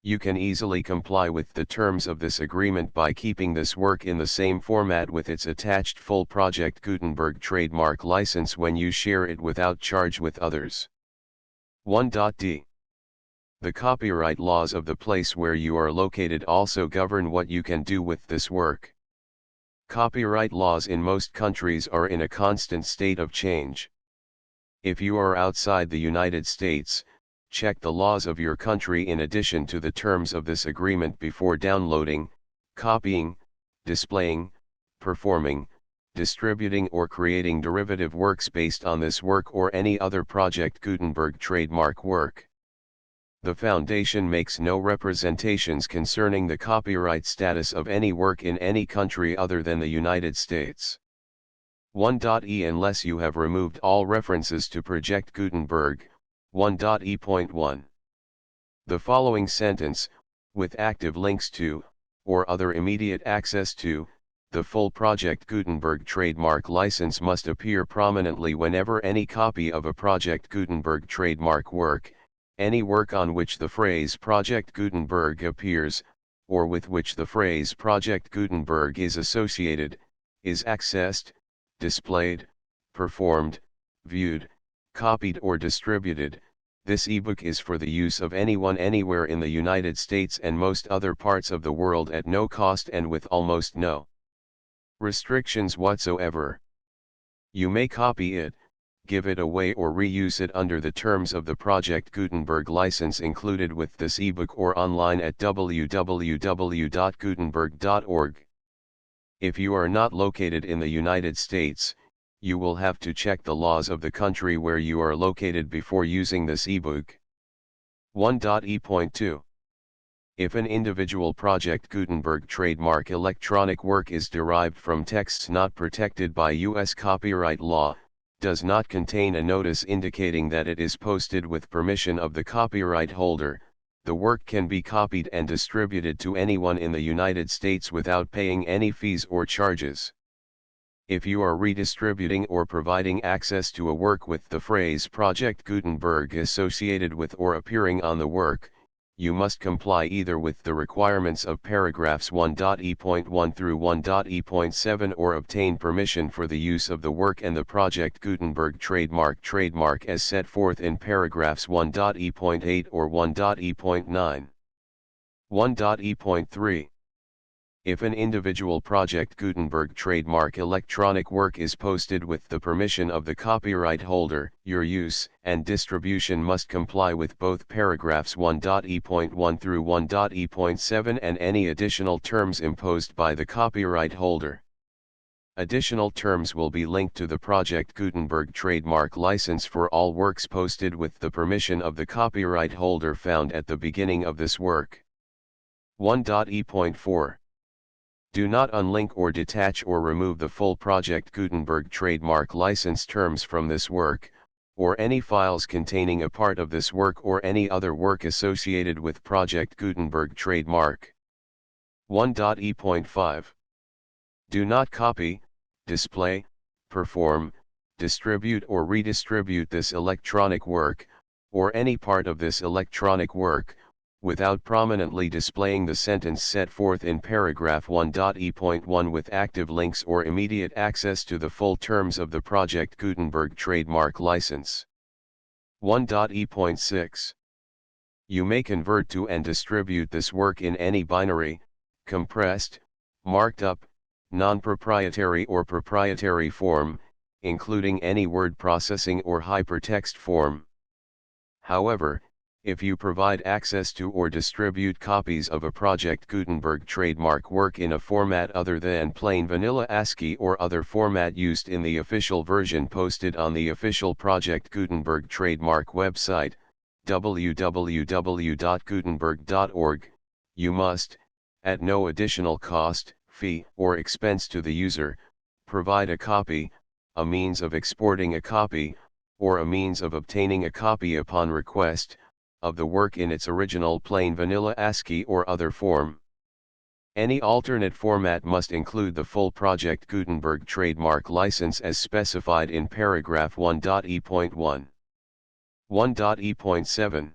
You can easily comply with the terms of this agreement by keeping this work in the same format with its attached full Project Gutenberg trademark license when you share it without charge with others. 1.d. The copyright laws of the place where you are located also govern what you can do with this work. Copyright laws in most countries are in a constant state of change. If you are outside the United States, check the laws of your country in addition to the terms of this agreement before downloading, copying, displaying, performing, distributing or creating derivative works based on this work or any other Project Gutenberg trademark work. The Foundation makes no representations concerning the copyright status of any work in any country other than the United States. 1.e. Unless you have removed all references to Project Gutenberg, 1.e.1. The following sentence, with active links to, or other immediate access to, the full Project Gutenberg trademark license must appear prominently whenever any copy of a Project Gutenberg trademark work, any work on which the phrase Project Gutenberg appears, or with which the phrase Project Gutenberg is associated, is accessed, displayed, performed, viewed, copied or distributed. This ebook is for the use of anyone anywhere in the United States and most other parts of the world at no cost and with almost no restrictions whatsoever. You may copy it, give it away or reuse it under the terms of the Project Gutenberg license included with this ebook or online at www.gutenberg.org. If you are not located in the United States, you will have to check the laws of the country where you are located before using this ebook. 1.e.2. If an individual Project Gutenberg trademark electronic work is derived from texts not protected by U.S. copyright law, does not contain a notice indicating that it is posted with permission of the copyright holder, the work can be copied and distributed to anyone in the United States without paying any fees or charges. If you are redistributing or providing access to a work with the phrase Project Gutenberg associated with or appearing on the work, you must comply either with the requirements of paragraphs 1.e.1 through 1.e.7 or obtain permission for the use of the work and the Project Gutenberg trademark as set forth in paragraphs 1.e.8 or 1.e.9. 1.e.3. If an individual Project Gutenberg trademark electronic work is posted with the permission of the copyright holder, your use and distribution must comply with both paragraphs 1.e.1 through 1.e.7 and any additional terms imposed by the copyright holder. Additional terms will be linked to the Project Gutenberg trademark license for all works posted with the permission of the copyright holder found at the beginning of this work. 1.e.4. Do not unlink or detach or remove the full Project Gutenberg trademark license terms from this work, or any files containing a part of this work or any other work associated with Project Gutenberg trademark. 1.e.5. Do not copy, display, perform, distribute or redistribute this electronic work, or any part of this electronic work, without prominently displaying the sentence set forth in paragraph 1.e.1 with active links or immediate access to the full terms of the Project Gutenberg trademark license. 1.e.6. You may convert to and distribute this work in any binary, compressed, marked up, non-proprietary or proprietary form, including any word processing or hypertext form. However, if you provide access to or distribute copies of a Project Gutenberg trademark work in a format other than plain vanilla ASCII or other format used in the official version posted on the official Project Gutenberg trademark website, www.gutenberg.org, you must, at no additional cost, fee, or expense to the user, provide a copy, a means of exporting a copy, or a means of obtaining a copy upon request, of the work in its original plain vanilla ASCII or other form. Any alternate format must include the full Project Gutenberg trademark license as specified in paragraph 1.e.1. 1.e.7.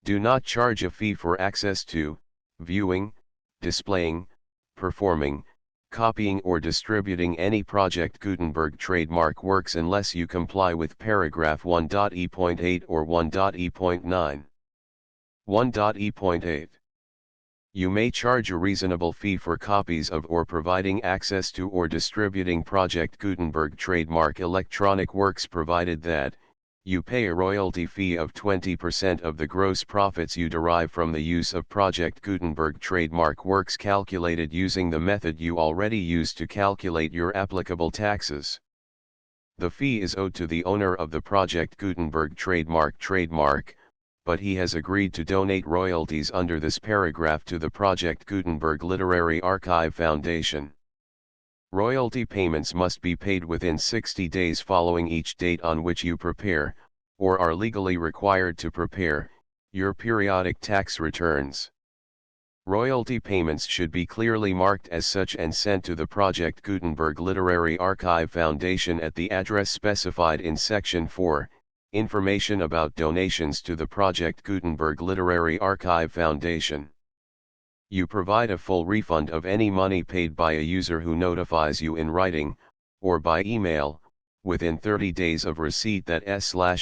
Do not charge a fee for access to, viewing, displaying, performing, copying or distributing any Project Gutenberg trademark works unless you comply with paragraph 1.e.8 or 1.e.9. 1.e.8. You may charge a reasonable fee for copies of or providing access to or distributing Project Gutenberg trademark electronic works provided that, you pay a royalty fee of 20% of the gross profits you derive from the use of Project Gutenberg trademark works calculated using the method you already use to calculate your applicable taxes. The fee is owed to the owner of the Project Gutenberg trademark, but he has agreed to donate royalties under this paragraph to the Project Gutenberg Literary Archive Foundation. Royalty payments must be paid within 60 days following each date on which you prepare, or are legally required to prepare, your periodic tax returns. Royalty payments should be clearly marked as such and sent to the Project Gutenberg Literary Archive Foundation at the address specified in Section 4, Information about donations to the Project Gutenberg Literary Archive Foundation. You provide a full refund of any money paid by a user who notifies you in writing, or by email, within 30 days of receipt that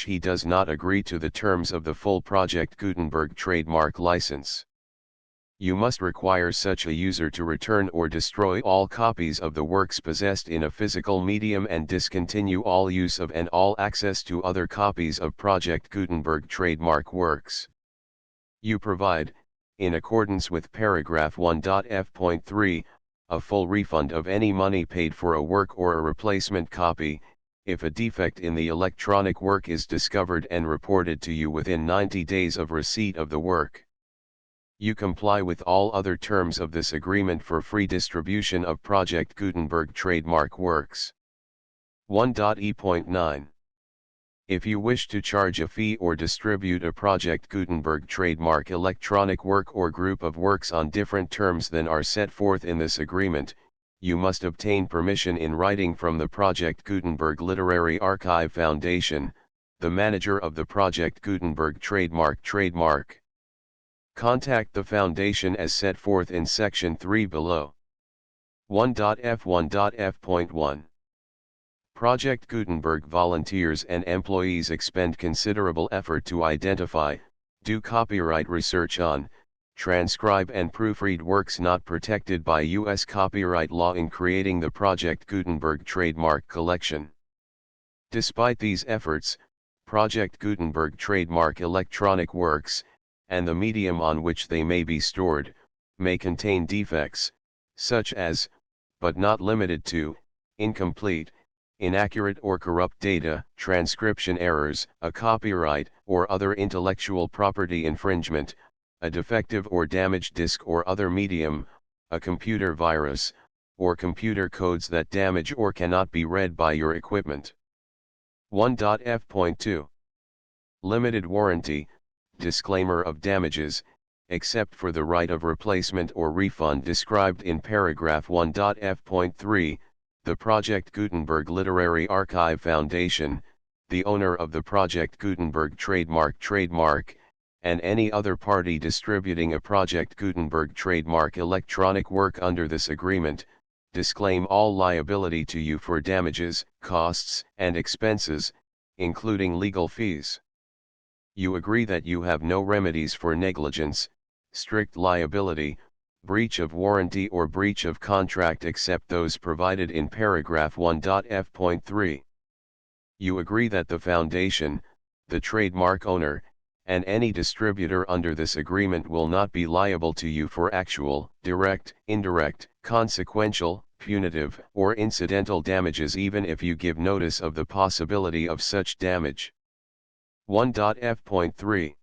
he does not agree to the terms of the full Project Gutenberg trademark license. You must require such a user to return or destroy all copies of the works possessed in a physical medium and discontinue all use of and all access to other copies of Project Gutenberg trademark works. You provide, in accordance with paragraph 1.f.3, a full refund of any money paid for a work or a replacement copy, if a defect in the electronic work is discovered and reported to you within 90 days of receipt of the work. You comply with all other terms of this agreement for free distribution of Project Gutenberg trademark works. 1.e.9. If you wish to charge a fee or distribute a Project Gutenberg trademark electronic work or group of works on different terms than are set forth in this agreement, you must obtain permission in writing from the Project Gutenberg Literary Archive Foundation, the manager of the Project Gutenberg trademark. Contact the Foundation as set forth in Section 3 below. 1.f1.f.1. Project Gutenberg volunteers and employees expend considerable effort to identify, do copyright research on, transcribe and proofread works not protected by U.S. copyright law in creating the Project Gutenberg trademark collection. Despite these efforts, Project Gutenberg trademark electronic works, and the medium on which they may be stored, may contain defects, such as, but not limited to, incomplete, inaccurate or corrupt data, transcription errors, a copyright or other intellectual property infringement, a defective or damaged disk or other medium, a computer virus, or computer codes that damage or cannot be read by your equipment. 1.f.2. Limited warranty, disclaimer of damages, except for the right of replacement or refund described in paragraph 1.f.3, the Project Gutenberg Literary Archive Foundation, the owner of the Project Gutenberg trademark, and any other party distributing a Project Gutenberg trademark electronic work under this agreement, disclaim all liability to you for damages, costs, and expenses, including legal fees. You agree that you have no remedies for negligence, strict liability, breach of warranty or breach of contract except those provided in paragraph 1.f.3. You agree that the Foundation, the trademark owner, and any distributor under this agreement will not be liable to you for actual, direct, indirect, consequential, punitive, or incidental damages even if you give notice of the possibility of such damage. 1.f.3.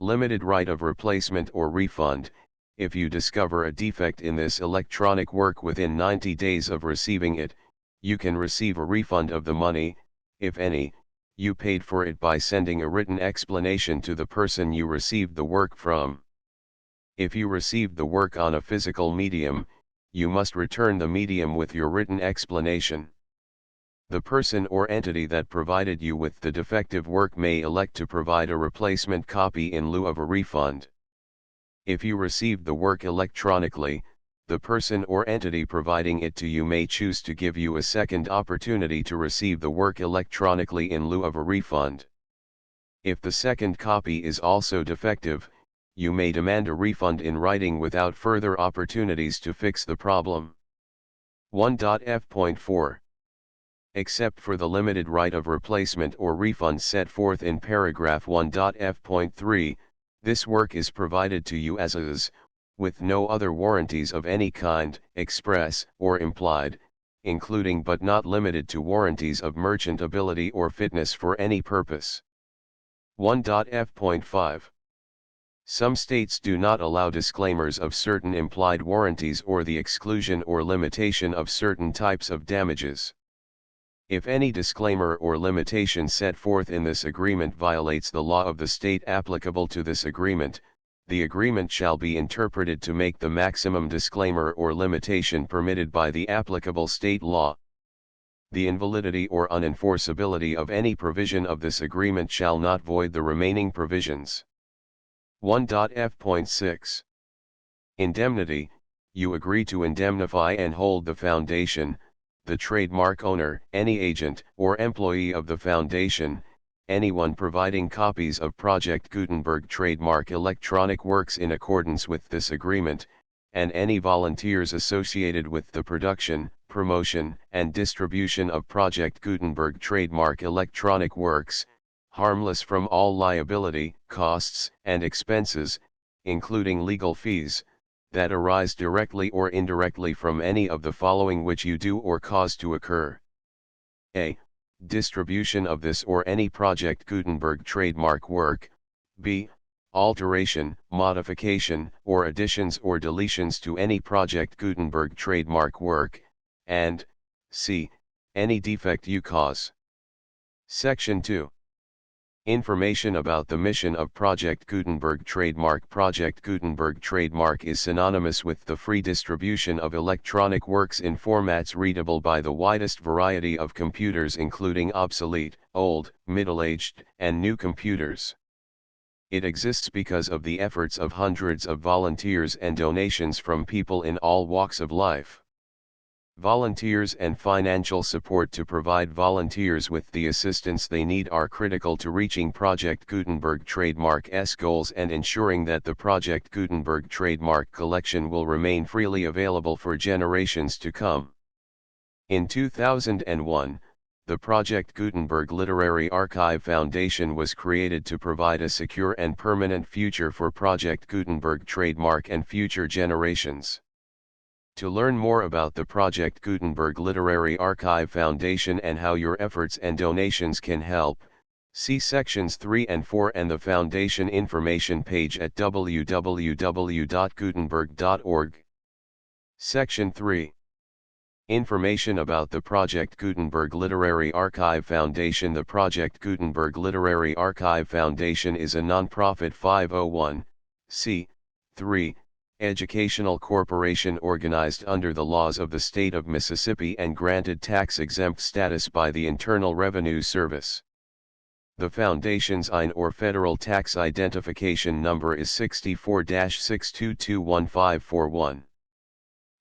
Limited right of replacement or refund. If you discover a defect in this electronic work within 90 days of receiving it, you can receive a refund of the money, if any, you paid for it by sending a written explanation to the person you received the work from. If you received the work on a physical medium, you must return the medium with your written explanation. The person or entity that provided you with the defective work may elect to provide a replacement copy in lieu of a refund. If you received the work electronically, the person or entity providing it to you may choose to give you a second opportunity to receive the work electronically in lieu of a refund. If the second copy is also defective, you may demand a refund in writing without further opportunities to fix the problem. 1.f.4. Except for the limited right of replacement or refund set forth in paragraph 1.f.3, this work is provided to you as is, with no other warranties of any kind, express or implied, including but not limited to warranties of merchantability or fitness for any purpose. 1.f.5. Some states do not allow disclaimers of certain implied warranties or the exclusion or limitation of certain types of damages. If any disclaimer or limitation set forth in this agreement violates the law of the state applicable to this agreement, the agreement shall be interpreted to make the maximum disclaimer or limitation permitted by the applicable state law. The invalidity or unenforceability of any provision of this agreement shall not void the remaining provisions. 1.f.6. Indemnity, you agree to indemnify and hold the foundation, the trademark owner, any agent or employee of the foundation, anyone providing copies of Project Gutenberg trademark electronic works in accordance with this agreement, and any volunteers associated with the production, promotion, and distribution of Project Gutenberg trademark electronic works, harmless from all liability, costs, and expenses, including legal fees, that arise directly or indirectly from any of the following which you do or cause to occur. A. Distribution of this or any Project Gutenberg trademark work. B. Alteration, modification, or additions or deletions to any Project Gutenberg trademark work, and C. Any defect you cause. Section 2. Information about the mission of Project Gutenberg trademark. Project Gutenberg trademark is synonymous with the free distribution of electronic works in formats readable by the widest variety of computers, including obsolete, old, middle-aged, and new computers. It exists because of the efforts of hundreds of volunteers and donations from people in all walks of life. Volunteers and financial support to provide volunteers with the assistance they need are critical to reaching Project Gutenberg trademark's goals and ensuring that the Project Gutenberg trademark collection will remain freely available for generations to come. In 2001, the Project Gutenberg Literary Archive Foundation was created to provide a secure and permanent future for Project Gutenberg trademark and future generations. To learn more about the Project Gutenberg Literary Archive Foundation and how your efforts and donations can help, see sections 3 and 4 and the Foundation information page at www.gutenberg.org. Section 3. Information about the Project Gutenberg Literary Archive Foundation. The Project Gutenberg Literary Archive Foundation is a non-profit 501(c)(3) educational corporation organized under the laws of the state of Mississippi and granted tax-exempt status by the Internal Revenue Service. The foundation's IN or federal tax identification number is 64-6221541.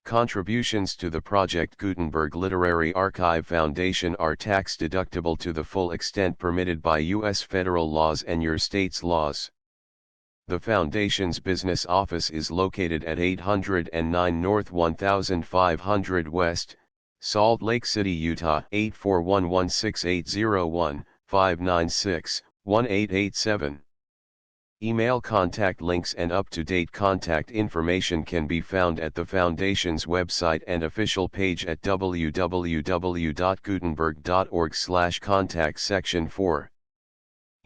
Contributions to the Project Gutenberg Literary Archive Foundation are tax-deductible to the full extent permitted by U.S. federal laws and your state's laws. The Foundation's business office is located at 809 North 1500 West, Salt Lake City, Utah 841-16801-596-1887. Email contact links and up-to-date contact information can be found at the Foundation's website and official page at www.gutenberg.org/contact. Section 4.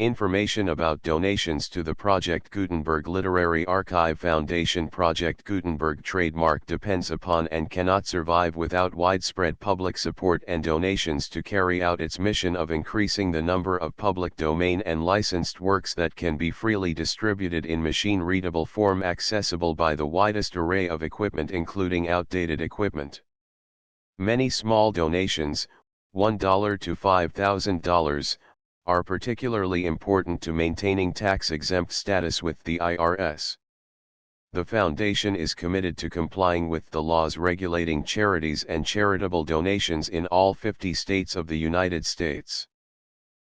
Information about donations to the Project Gutenberg Literary Archive Foundation. Project Gutenberg trademark depends upon and cannot survive without widespread public support and donations to carry out its mission of increasing the number of public domain and licensed works that can be freely distributed in machine-readable form accessible by the widest array of equipment, including outdated equipment. Many small donations, $1 to $5,000, are particularly important to maintaining tax-exempt status with the IRS. The Foundation is committed to complying with the laws regulating charities and charitable donations in all 50 states of the United States.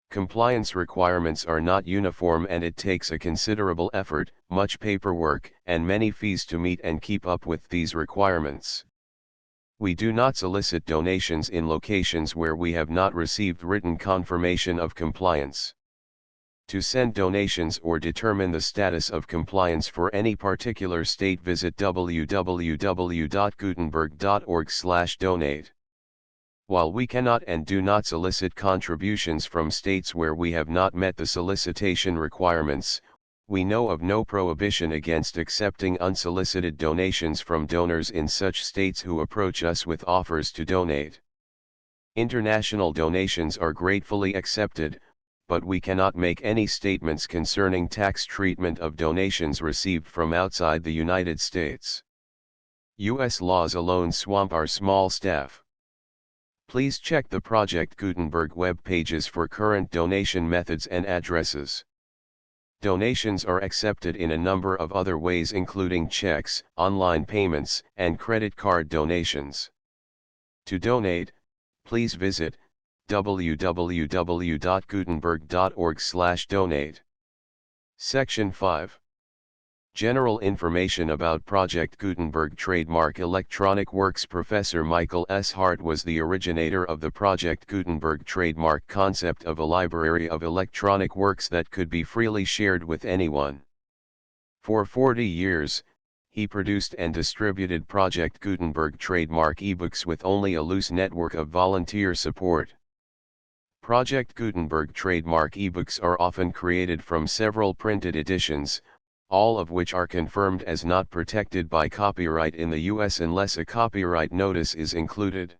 Compliance requirements are not uniform and it takes a considerable effort, much paperwork, and many fees to meet and keep up with these requirements. We do not solicit donations in locations where we have not received written confirmation of compliance. To send donations or determine the status of compliance for any particular state, visit www.gutenberg.org/donate. While we cannot and do not solicit contributions from states where we have not met the solicitation requirements, we know of no prohibition against accepting unsolicited donations from donors in such states who approach us with offers to donate. International donations are gratefully accepted, but we cannot make any statements concerning tax treatment of donations received from outside the United States. U.S. laws alone swamp our small staff. Please check the Project Gutenberg web pages for current donation methods and addresses. Donations are accepted in a number of other ways, including checks, online payments, and credit card donations. To donate, please visit www.gutenberg.org/donate. Section 5. General information about Project Gutenberg Trademark Electronic Works. Professor Michael S. Hart was the originator of the Project Gutenberg trademark concept of a library of electronic works that could be freely shared with anyone. For 40 years, he produced and distributed Project Gutenberg trademark ebooks with only a loose network of volunteer support. Project Gutenberg trademark ebooks are often created from several printed editions, all of which are confirmed as not protected by copyright in the US unless a copyright notice is included.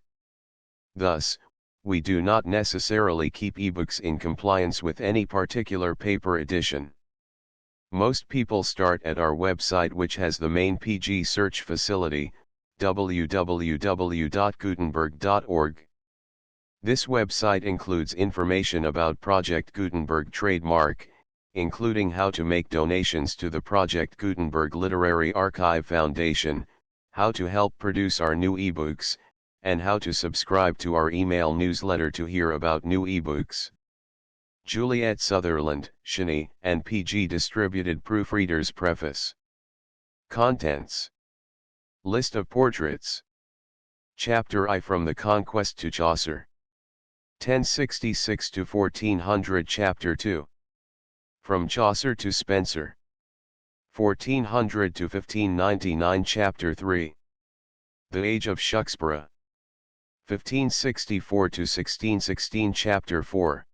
Thus, we do not necessarily keep ebooks in compliance with any particular paper edition. Most people start at our website, which has the main PG search facility, www.gutenberg.org. This website includes information about Project Gutenberg trademark, including how to make donations to the Project Gutenberg Literary Archive Foundation, how to help produce our new ebooks, and how to subscribe to our email newsletter to hear about new ebooks. Juliet Sutherland, Shani, and PG distributed Proofreader's Preface. Contents. List of portraits. Chapter I From the Conquest to Chaucer. 1066 to 1400. Chapter 2. From Chaucer to Spenser. 1400 to 1599. Chapter 3. The Age of Chaucer. 1564 to 1616. Chapter 4.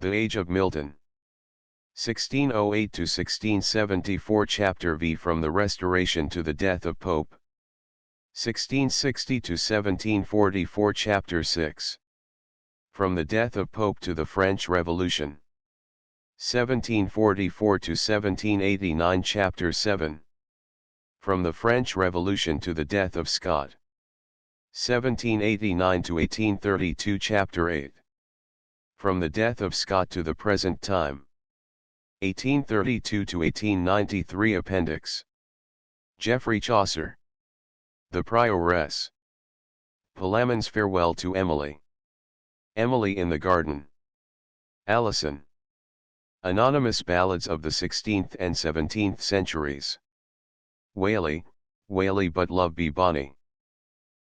The Age of Milton. 1608 to 1674. Chapter V. From the Restoration to the Death of Pope. 1660 to 1744. Chapter 6. From the Death of Pope to the French Revolution. 1744 to 1789. Chapter 7. From the French Revolution to the Death of Scott. 1789 to 1832. Chapter 8. From the Death of Scott to the Present Time. 1832 to 1893. Appendix. Geoffrey Chaucer. The Prioress. Palamon's Farewell to Emily. Emily in the Garden. Alison. Anonymous Ballads of the 16th and 17th centuries. Whaley, Whaley but Love Be Bonny.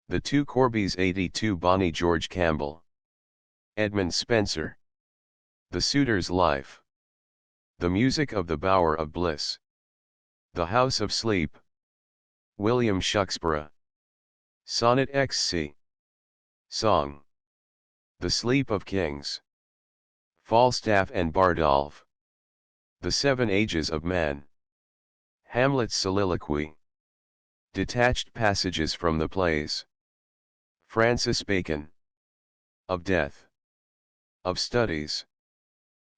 The Two Corbies 82. Bonnie George Campbell. Edmund Spenser. The Suitor's Life. The Music of the Bower of Bliss. The House of Sleep. William Shakespeare. Sonnet XC. Song. The Sleep of Kings. Falstaff and Bardolph. The Seven Ages of Man. Hamlet's Soliloquy. Detached passages from the plays. Francis Bacon. Of Death. Of Studies.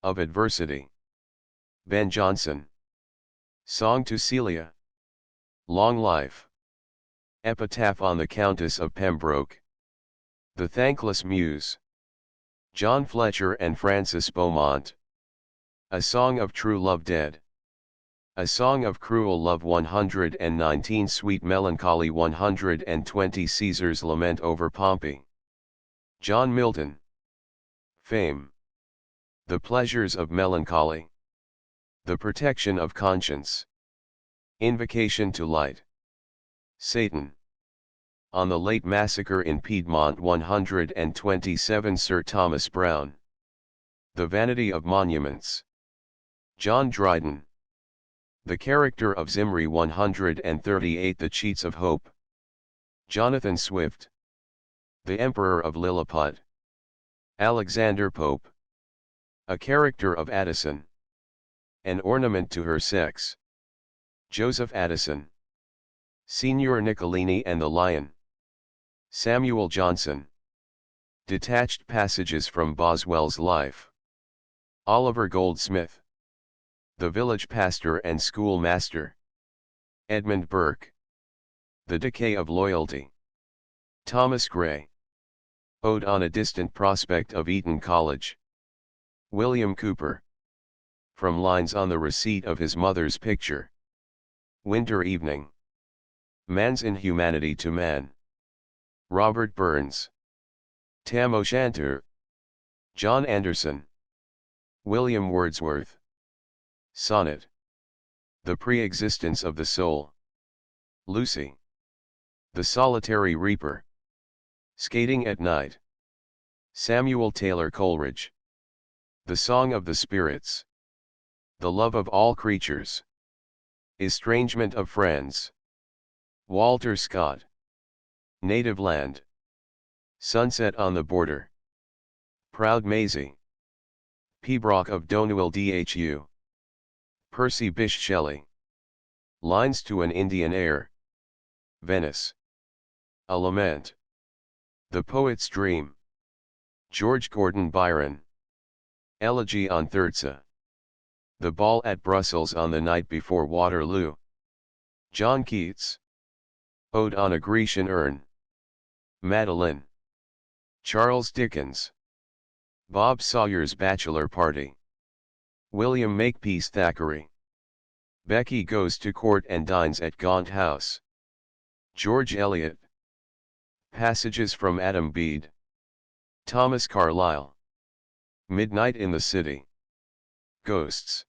Of Adversity. Ben Jonson. Song to Celia. Long Life. Epitaph on the Countess of Pembroke. The Thankless Muse. John Fletcher and Francis Beaumont. A Song of True Love Dead. A Song of Cruel Love. 119. Sweet Melancholy. 120. Caesar's Lament over Pompey. John Milton. Fame. The Pleasures of Melancholy. The Protection of Conscience. Invocation to Light. Satan. On the Late Massacre in Piedmont. 127. Sir Thomas Browne. The Vanity of Monuments. John Dryden. The Character of Zimri. 138. The Cheats of Hope. Jonathan Swift. The Emperor of Lilliput. Alexander Pope. A Character of Addison. An Ornament to Her Sex. Joseph Addison. Signor Niccolini and the Lion. Samuel Johnson. Detached passages from Boswell's life. Oliver Goldsmith. The Village Pastor and Schoolmaster. Edmund Burke. The Decay of Loyalty. Thomas Gray. Ode on a Distant Prospect of Eton College. William Cooper. from lines on the receipt of his mother's picture. Winter Evening. Man's Inhumanity to Man. Robert Burns. Tam O'Shanter. John Anderson. William Wordsworth. Sonnet. The Pre-existence of the Soul. Lucy. The Solitary Reaper. Skating at Night. Samuel Taylor Coleridge. The Song of the Spirits. The Love of All Creatures. Estrangement of Friends. Walter Scott. Native Land. Sunset on the Border. Proud Maisie. Pibroch of Doneuil Dhu. Percy Bysshe Shelley. Lines to an Indian Air. Venice. A Lament. The Poet's Dream. George Gordon Byron. Elegy on Thirza. The Ball at Brussels on the Night Before Waterloo. John Keats. Ode on a Grecian Urn. Madeline. Charles Dickens. Bob Sawyer's Bachelor Party. William Makepeace Thackeray. Becky Goes to Court and Dines at Gaunt House. George Eliot. Passages from Adam Bede. Thomas Carlyle. Midnight in the City. Ghosts.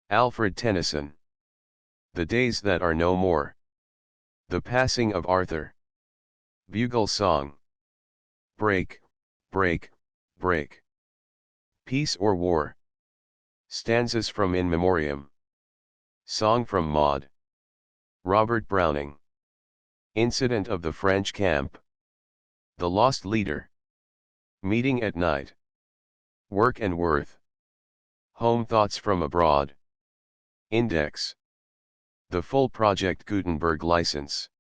Alfred Tennyson. The Days That Are No More. The Passing of Arthur. Bugle Song. Break, break, break. Peace or War. Stanzas from In Memoriam. Song from Maud. Robert Browning. Incident of the French Camp. The Lost Leader. Meeting at Night. Work and Worth. Home Thoughts from Abroad. Index. The Full Project Gutenberg License.